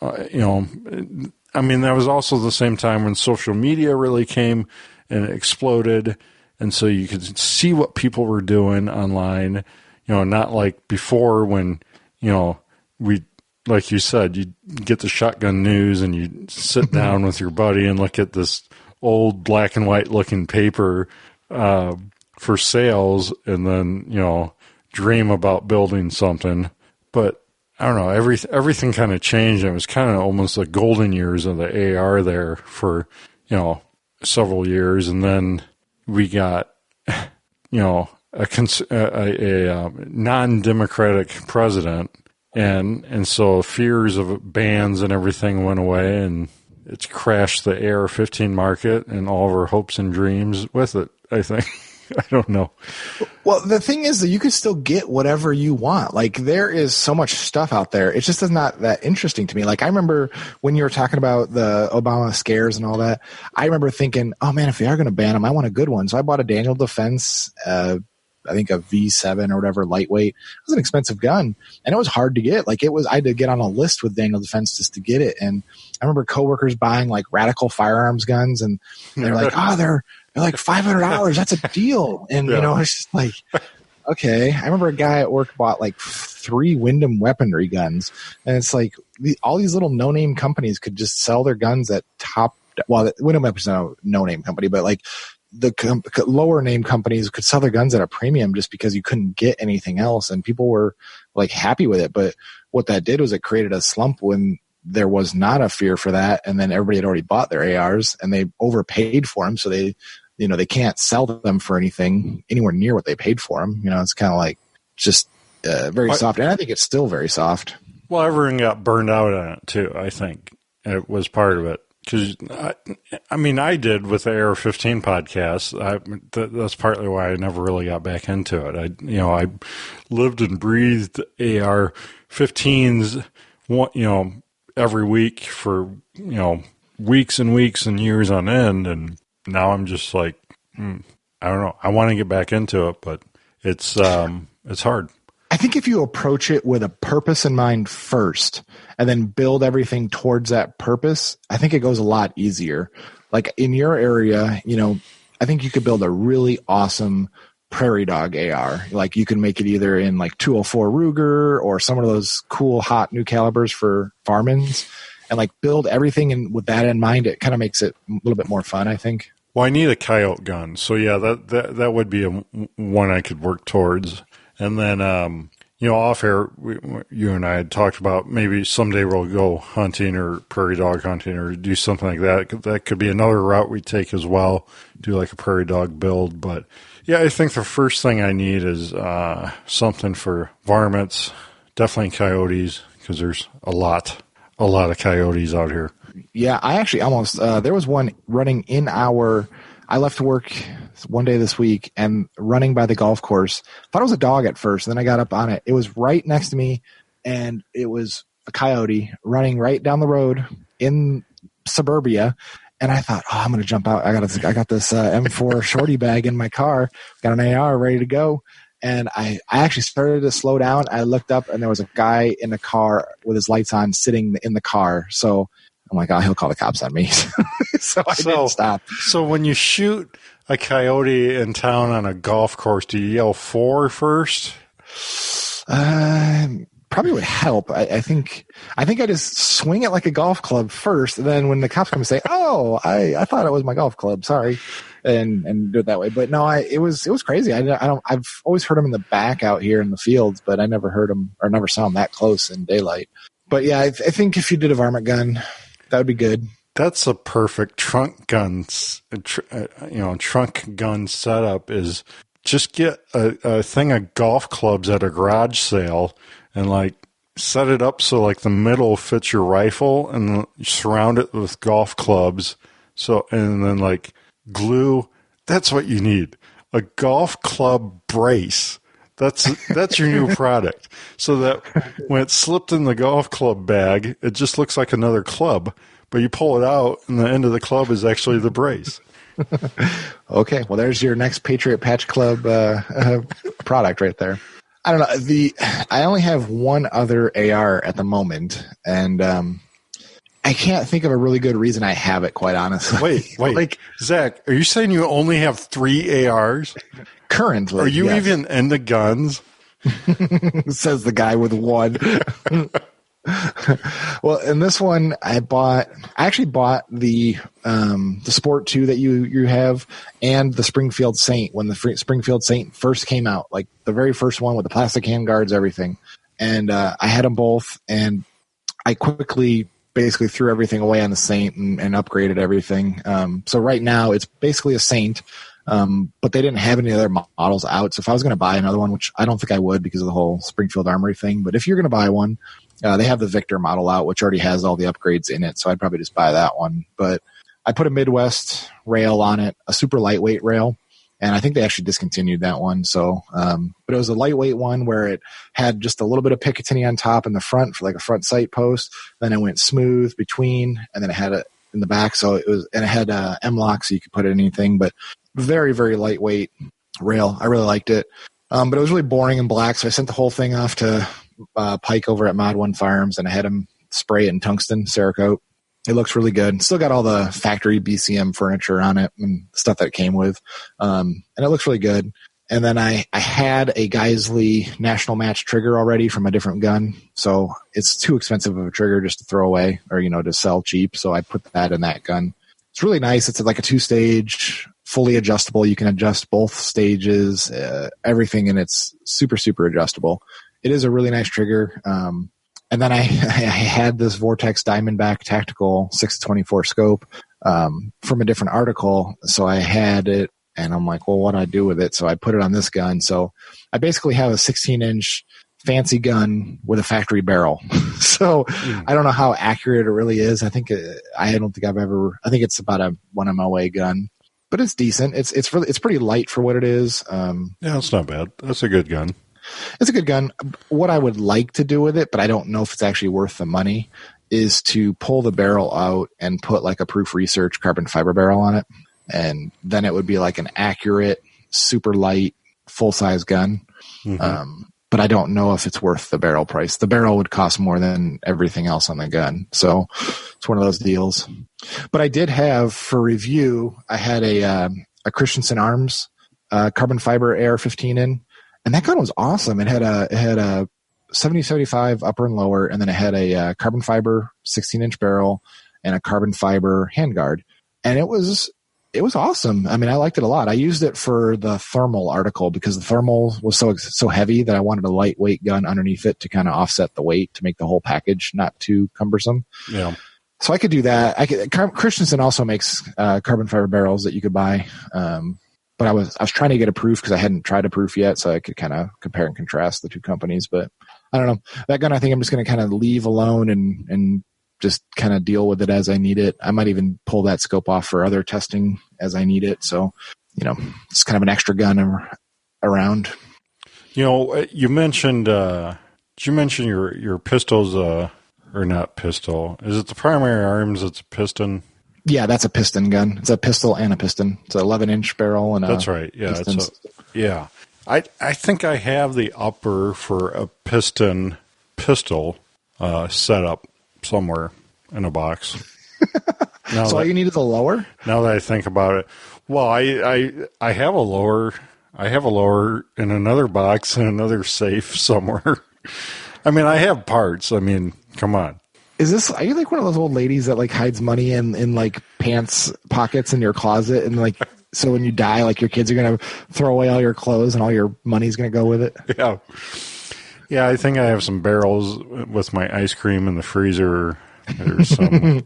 that was also the same time when social media really came and exploded, and so you could see what people were doing online. Not like before when we, like you said, you get the shotgun news and you sit down with your buddy and look at this old black and white looking paper for sales, and then dream about building something. But I don't know, everything kind of changed. It was kind of almost the golden years of the AR there for several years, and then we got a non-democratic president, And so fears of bans and everything went away, and it's crashed the AR-15 market and all of our hopes and dreams with it, I think. I don't know. Well, the thing is that you can still get whatever you want. Like, there is so much stuff out there. It just is not that interesting to me. Like, I remember when you were talking about the Obama scares and all that, I remember thinking, oh man, if they are going to ban them, I want a good one. So I bought a Daniel Defense, I think a V7 or whatever, lightweight. It was an expensive gun, and it was hard to get. Like, I had to get on a list with Daniel Defense just to get it. And I remember coworkers buying like Radical Firearms guns, and they're like, oh, they're like $500. That's a deal. And you know, it's just like, okay. I remember a guy at work bought like 3 Wyndham weaponry guns, and it's like all these little no-name companies could just sell their guns at top. Well, Wyndham Weapons is not a no-name company, but like the lower name companies could sell their guns at a premium just because you couldn't get anything else, and people were like happy with it. But what that did was it created a slump when there was not a fear for that, and then everybody had already bought their ARs and they overpaid for them, so they can't sell them for anything anywhere near what they paid for them. You know, it's kind of like just very soft, and I think it's still very soft. Well, everyone got burned out on it too. I think it was part of it. Because, I mean, I did with the AR-15 podcast. That's partly why I never really got back into it. I lived and breathed AR-15s, every week for, weeks and weeks and years on end. And now I'm just like, I don't know. I want to get back into it, but it's hard. I think if you approach it with a purpose in mind first and then build everything towards that purpose, I think it goes a lot easier. Like in your area, I think you could build a really awesome prairie dog AR. Like you can make it either in like 204 Ruger or some of those cool hot new calibers for Farmans, and like build everything and with that in mind. It kind of makes it a little bit more fun, I think. Well, I need a coyote gun. So yeah, that would be one I could work towards. And then, off air, you and I had talked about maybe someday we'll go hunting or prairie dog hunting or do something like that. That could be another route we take as well, do like a prairie dog build. But yeah, I think the first thing I need is something for varmints, definitely coyotes, because there's a lot of coyotes out here. Yeah, I actually almost, there was one running I left work one day this week and running by the golf course. Thought it was a dog at first, and then I got up on it. It was right next to me, and it was a coyote running right down the road in suburbia. And I thought, I'm going to jump out. I got this M4 shorty bag in my car, got an AR ready to go. And I actually started to slow down. I looked up, and there was a guy in the car with his lights on sitting in the car. So I'm like, he'll call the cops on me. So I didn't stop. So when you shoot a coyote in town on a golf course, do you yell "for" first? Probably would help. I think I just swing it like a golf club first. And then when the cops come and say, I thought it was my golf club. Sorry. And do it that way. But no, it was crazy. I've always heard them in the back out here in the fields, but I never heard them or never saw them that close in daylight. But yeah, I think if you did a varmint gun, that would be good. That's a perfect trunk gun. Trunk gun setup is just get a thing of golf clubs at a garage sale and like set it up so like the middle fits your rifle and surround it with golf clubs. So and then like glue. That's what you need. A golf club brace. That's your new product. So that when it's slipped in the golf club bag, it just looks like another club. But you pull it out, and the end of the club is actually the brace. Okay, well, there's your next Patriot Patch Club product right there. I don't know. I only have one other AR at the moment, and I can't think of a really good reason I have it, quite honestly. Wait. Like, Zach, are you saying you only have 3 ARs? Currently, are you yes. even into guns? Says the guy with one. Well, in this one, I actually bought the Sport 2 that you have and the Springfield Saint when the Springfield Saint first came out, like the very first one with the plastic handguards, everything. And I had them both, and I quickly basically threw everything away on the Saint and upgraded everything. So right now it's basically a Saint. But they didn't have any other models out. So if I was going to buy another one, which I don't think I would because of the whole Springfield Armory thing, but if you're going to buy one, they have the Victor model out, which already has all the upgrades in it. So I'd probably just buy that one. But I put a Midwest rail on it, a super lightweight rail. And I think they actually discontinued that one. So, but it was a lightweight one where it had just a little bit of Picatinny on top in the front for like a front sight post. Then it went smooth between, and then it had it in the back. So it was, and it had M-lock, so you could put anything, but very, very lightweight rail. I really liked it. But it was really boring in black. So I sent the whole thing off to Pike over at Mod 1 Firearms, and I had him spray it in tungsten Cerakote. It looks really good. Still got all the factory BCM furniture on it and stuff that it came with. And it looks really good. And then I had a Geisley National Match trigger already from a different gun. So it's too expensive of a trigger just to throw away or, to sell cheap. So I put that in that gun. It's really nice. It's like a 2-stage, fully adjustable. You can adjust both stages, everything, and it's super, super adjustable. It is a really nice trigger. And then I had this Vortex Diamondback Tactical 624 scope from a different article. So I had it, and I'm like, well, what do I do with it? So I put it on this gun. So I basically have a 16-inch fancy gun with a factory barrel. So I don't know how accurate it really is. I think I think it's about a 1 MOA gun, but it's decent. It's pretty light for what it is. Yeah, it's not bad. That's a good gun. It's a good gun. What I would like to do with it, but I don't know if it's actually worth the money, is to pull the barrel out and put like a Proof Research carbon fiber barrel on it. And then it would be like an accurate, super light, full-size gun. Mm-hmm. But I don't know if it's worth the barrel price. The barrel would cost more than everything else on the gun. So it's one of those deals. But I did have, for review, I had a Christensen Arms carbon fiber AR-15 in. And that gun was awesome. It had a 70-75 upper and lower, and then it had a carbon fiber 16-inch barrel and a carbon fiber handguard. And it was awesome. I mean, I liked it a lot. I used it for the thermal article because the thermal was so heavy that I wanted a lightweight gun underneath it to kind of offset the weight to make the whole package not too cumbersome. Yeah. So I could do that. Christensen also makes carbon fiber barrels that you could buy. But I was trying to get a proof because I hadn't tried a proof yet, so I could kind of compare and contrast the two companies. But I don't know. That gun I think I'm just going to kind of leave alone and just kind of deal with it as I need it. I might even pull that scope off for other testing as I need it. So, it's kind of an extra gun around. You mentioned your pistols, or not pistol. Is it the primary arms? It's a piston. Yeah, that's a piston gun. It's a pistol and a piston. It's an 11-inch barrel and that's right. Yeah, I think I have the upper for a pistol set up somewhere in a box. So all you need is a lower? Now that I think about it, well, I have a lower. I have a lower in another box in another safe somewhere. I mean, I have parts. I mean, come on. Are you like one of those old ladies that like hides money in like pants pockets in your closet, and like, so when you die, like your kids are going to throw away all your clothes and all your money's going to go with it? Yeah. Yeah. I think I have some barrels with my ice cream in the freezer. There's some,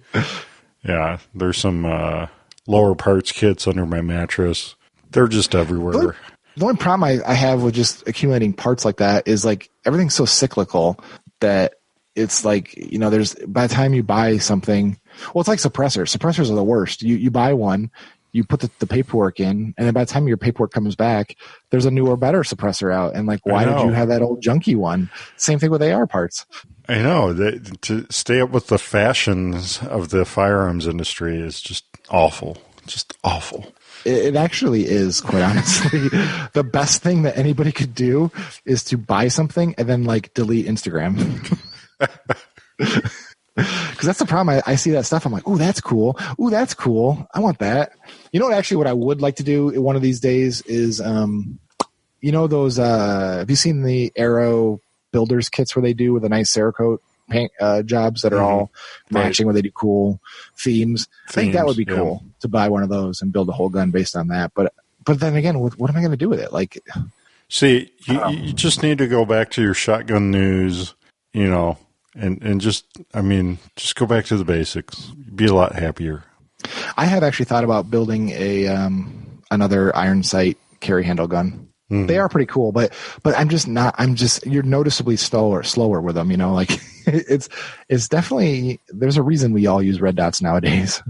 there's some, lower parts kits under my mattress. They're just everywhere. The only problem I have with just accumulating parts like that is like everything's so cyclical that it's like, there's, by the time you buy something, well, it's like suppressors. Suppressors are the worst. You buy one, you put the paperwork in, and then by the time your paperwork comes back, there's a newer, better suppressor out. And like, why did you have that old junky one? Same thing with AR parts. I know. To stay up with the fashions of the firearms industry is just awful. Just awful. It actually is, quite honestly. The best thing that anybody could do is to buy something and then like delete Instagram. Because that's the problem. I see that stuff. I'm like, ooh, that's cool. Ooh, that's cool. I want that. What I would like to do one of these days is, those, have you seen the Aero builders kits where they do with a nice Cerakote paint jobs that are all matching, where they do cool themes? I think that would be cool to buy one of those and build a whole gun based on that. But then again, what am I going to do with it? Like, see, you just need to go back to your shotgun news, and just go back to the basics. Be a lot happier. I have actually thought about building another iron sight carry handle gun. Mm-hmm. They are pretty cool, but you're noticeably slower with them, like it's definitely, there's a reason we all use red dots nowadays.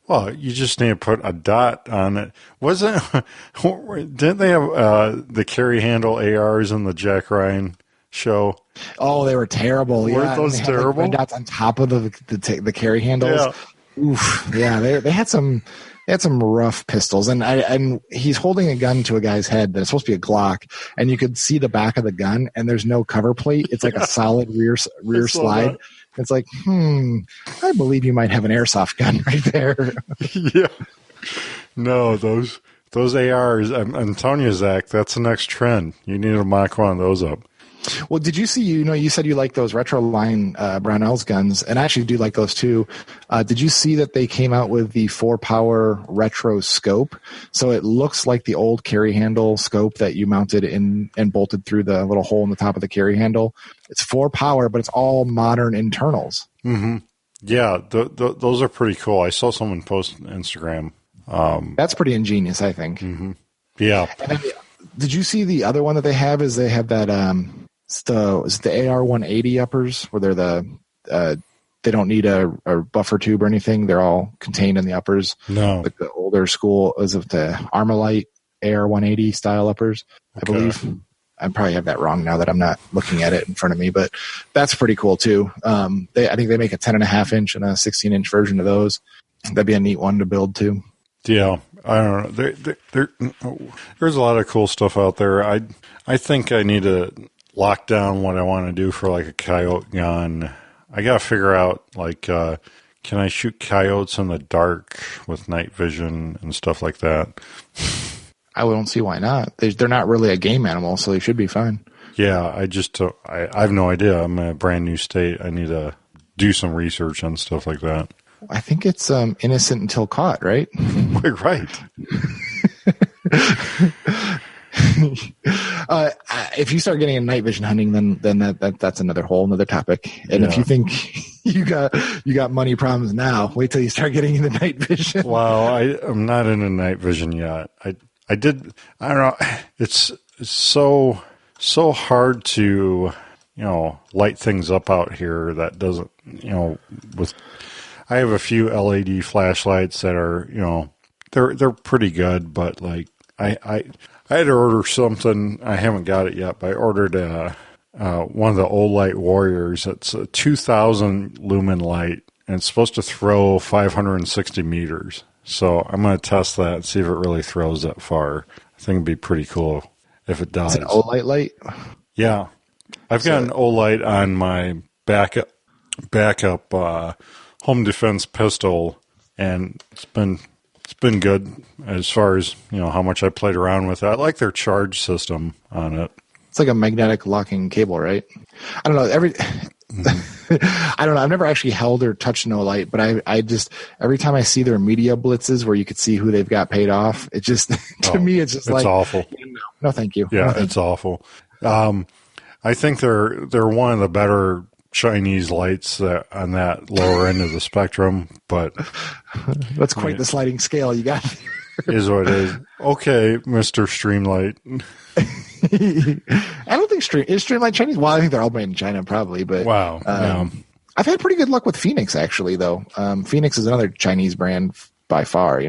Well, you just need to put a dot on it. Didn't they have the carry handle ARs in the Jack Ryan show? Oh, they were terrible. Weren't those terrible? Red dots on top of the carry handles. Yeah. Oof. Yeah, they had some rough pistols, and he's holding a gun to a guy's head that's supposed to be a Glock, and you could see the back of the gun, and there's no cover plate. It's like a solid rear slide. That. It's like, I believe you might have an airsoft gun right there. Yeah. No, those ARs, I'm telling you, Zach, that's the next trend. You need to mock one of those up. Well, did you see, you said you like those retro line Brownells guns, and I actually do like those too. Did you see that they came out with the 4-power retro scope? So it looks like the old carry handle scope that you mounted in and bolted through the little hole in the top of the carry handle. It's 4-power, but it's all modern internals. Mm-hmm. Yeah, those are pretty cool. I saw someone post on Instagram. That's pretty ingenious, I think. Mm-hmm. Yeah. And did you see the other one that they have? Is they have that... is it the AR 180 uppers where they're they don't need a buffer tube or anything. They're all contained in the uppers. No. Like the older school is of the Armalite AR 180 style uppers, I believe. I probably have that wrong now that I'm not looking at it in front of me, but that's pretty cool too. I think they make a 10.5 inch and a 16 inch version of those. That'd be a neat one to build too. Yeah. I don't know. There's a lot of cool stuff out there. I think I need to lock down what I want to do for like a coyote gun. I got to figure out can I shoot coyotes in the dark with night vision and stuff like that? I don't see why not. They're not really a game animal, so they should be fine. Yeah, I have no idea. I'm in a brand new state. I need to do some research on stuff like that. I think it's innocent until caught, right? Right. If you start getting into night vision hunting, then that's another topic. And if you think you got money problems now, wait till you start getting into night vision. Well, I'm not into night vision yet. I don't know. It's so hard to light things up out here. That doesn't I have a few LED flashlights that are they're pretty good, but like I had to order something. I haven't got it yet, but I ordered one of the Olight Warriors. It's a 2,000 lumen light, and it's supposed to throw 560 meters. So I'm going to test that and see if it really throws that far. I think it'd be pretty cool if it does. It's an Olight light? Yeah. I've got an Olight on my backup home defense pistol, and it's been good as far as how much I played around with it. I like their charge system on it. It's like a magnetic locking cable, right? I don't know. I don't know. I've never actually held or touched an Olight, but I just every time I see their media blitzes where you could see who they've got paid off, it just to me it's just it's awful. No, thank you. Yeah, it's awful. I think they're one of the better Chinese lights on that lower end of the spectrum, but that's quite the sliding scale you got. Is what it is. Okay, Mr. Streamlight. I don't think Streamlight Chinese. Well, I think they're all made in China, probably. But wow, yeah. I've had pretty good luck with Phoenix, actually. Though Phoenix is another Chinese brand by far.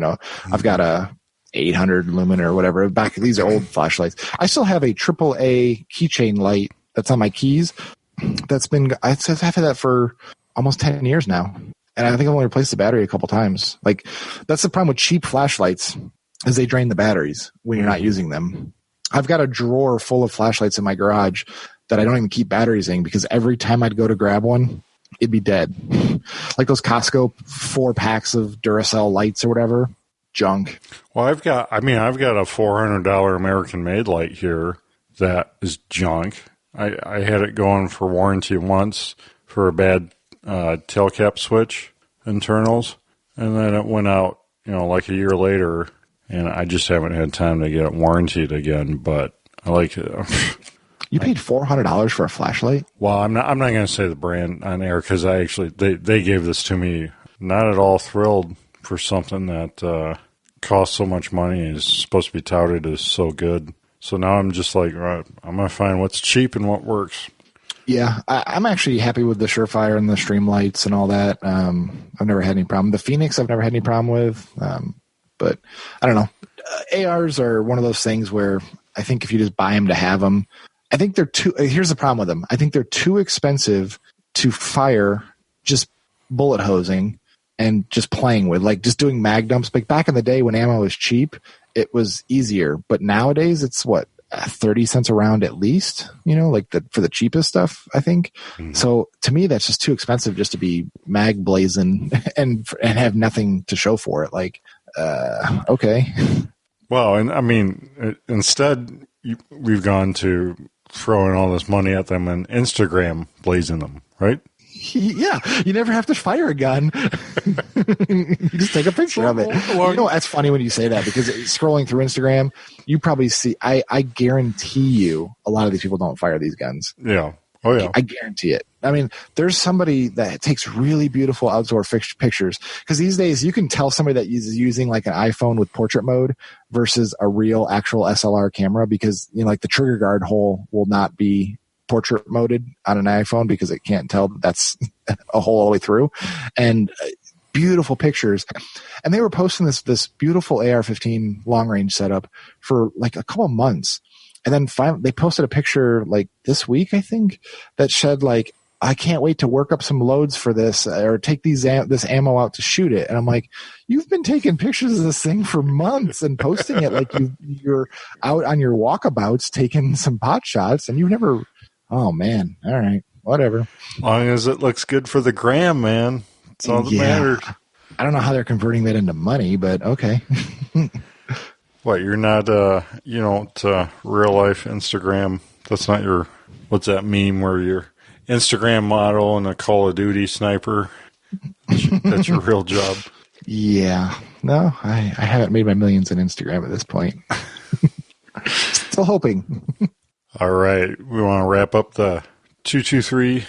I've got a 800 lumen or whatever. These are old flashlights. I still have a AAA keychain light that's on my keys. I've had that for almost 10 years now. And I think I've only replaced the battery a couple times. Like, that's the problem with cheap flashlights is they drain the batteries when you're not using them. I've got a drawer full of flashlights in my garage that I don't even keep batteries in because every time I'd go to grab one, it'd be dead. Like those Costco 4 packs of Duracell lights or whatever. Junk. Well, I've got a $400 American-made light here that is junk. I had it going for warranty once for a bad tail cap switch internals, and then it went out, like a year later, and I just haven't had time to get it warranted again. But I like it. You paid $400 for a flashlight? Well, I'm not going to say the brand on air because they gave this to me. Not at all thrilled for something that costs so much money and is supposed to be touted as so good. So now I'm just like, right, I'm going to find what's cheap and what works. Yeah, I'm actually happy with the Surefire and the Streamlights and all that. I've never had any problem. The Phoenix I've never had any problem with, but I don't know. ARs are one of those things where I think if you just buy them to have them, I think they're too. Here's the problem with them. I think they're too expensive to fire just bullet hosing and just playing with, like just doing mag dumps. Like back in the day when ammo was cheap, it was easier. But nowadays it's what, 30 cents a round at least, like for the cheapest stuff, I think. Mm-hmm. So to me, that's just too expensive just to be mag blazing and have nothing to show for it. Like, okay. Well, and I mean, instead we've gone to throwing all this money at them and Instagram blazing them, right? Yeah, you never have to fire a gun. You just take a picture of it. That's funny when you say that, because scrolling through Instagram, you probably see, I guarantee you a lot of these people don't fire these guns. Yeah. Oh, yeah. I guarantee it. I mean, there's somebody that takes really beautiful outdoor pictures, because these days you can tell somebody that is using like an iPhone with portrait mode versus a real actual SLR camera, because like the trigger guard hole will not be portrait moded on an iPhone because it can't tell that's a hole all the way through. And beautiful pictures. And they were posting this beautiful AR-15 long range setup for like a couple months. And then finally they posted a picture like this week, I think, that said like, I can't wait to work up some loads for this or take this ammo out to shoot it. And I'm like, you've been taking pictures of this thing for months and posting it like you're out on your walkabouts taking some pot shots, and you've never. Oh, man. All right. Whatever. As long as it looks good for the gram, man. That's all that matters. I don't know how they're converting that into money, but okay. What, you're not, you don't real life Instagram. That's not your, what's that meme where you're Instagram model and a Call of Duty sniper? That's your real job. Yeah. No, I haven't made my millions in Instagram at this point. Still hoping. All right. We want to wrap up the 223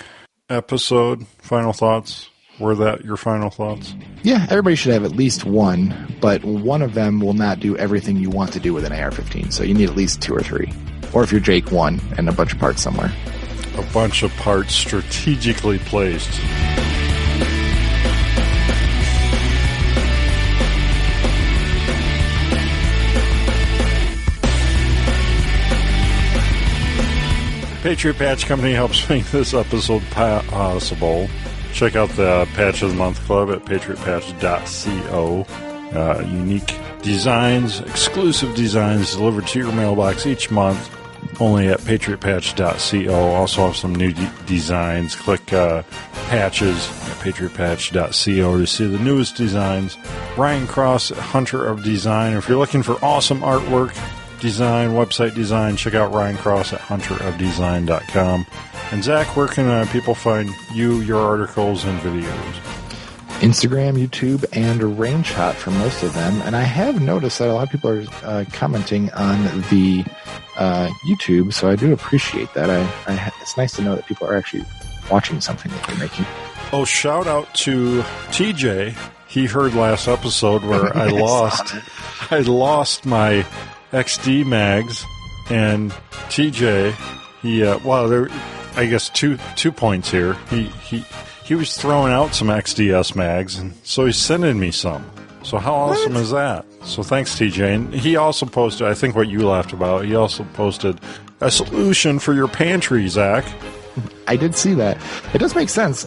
episode. Final thoughts? Were that your final thoughts? Yeah, everybody should have at least one, but one of them will not do everything you want to do with an AR-15. So you need at least 2 or 3. Or if you're Jake, 1 and a bunch of parts somewhere. A bunch of parts strategically placed. Patriot Patch Company helps make this episode possible. Check out the Patch of the Month Club at patriotpatch.co. Unique designs, exclusive designs delivered to your mailbox each month, only at patriotpatch.co. Also have some new designs. Click patches at patriotpatch.co to see the newest designs. Ryan Cross, Hunter of Design. If you're looking for awesome artwork, design, website design, check out Ryan Cross at hunterofdesign.com. And Zach, where can people find you, your articles, and videos? Instagram, YouTube, and Range Shot for most of them. And I have noticed that a lot of people are commenting on the YouTube, so I do appreciate that. It's nice to know that people are actually watching something that you're making. Oh, shout out to TJ. He heard last episode where I lost my XD mags, and TJ, there, I guess two points here. He was throwing out some XDS mags, and so he's sending me some. So how awesome is that? So thanks, TJ. And he also posted, I think what you laughed about, he also posted a solution for your pantry, Zach. I did see that. It does make sense.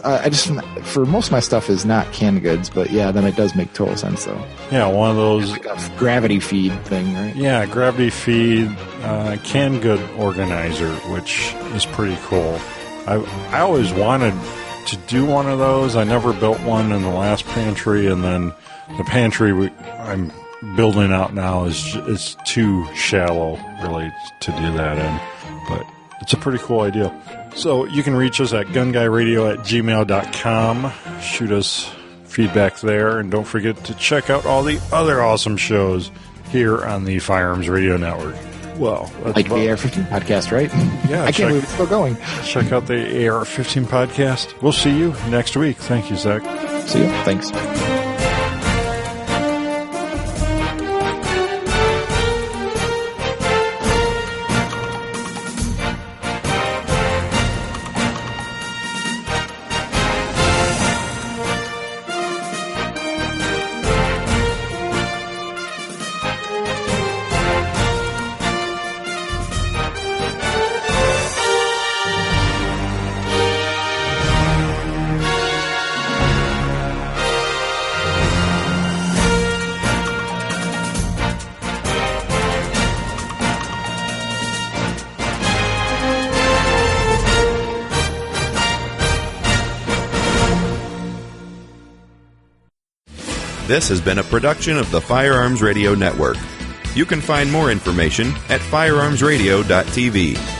For most of my stuff is not canned goods, but yeah, then it does make total sense, though. Yeah, one of those... Like a gravity feed thing, right? Yeah, gravity feed, canned good organizer, which is pretty cool. I always wanted to do one of those. I never built one in the last pantry, and then the pantry I'm building out now is too shallow, really, to do that in. But it's a pretty cool idea. So you can reach us at gunguyradio@gmail.com. Shoot us feedback there, and don't forget to check out all the other awesome shows here on the Firearms Radio Network. Well, like the AR-15 podcast, right? Yeah, I can't believe it's still going. Check out the AR-15 podcast. We'll see you next week. Thank you, Zach. See you. Thanks. This has been a production of the Firearms Radio Network. You can find more information at firearmsradio.tv.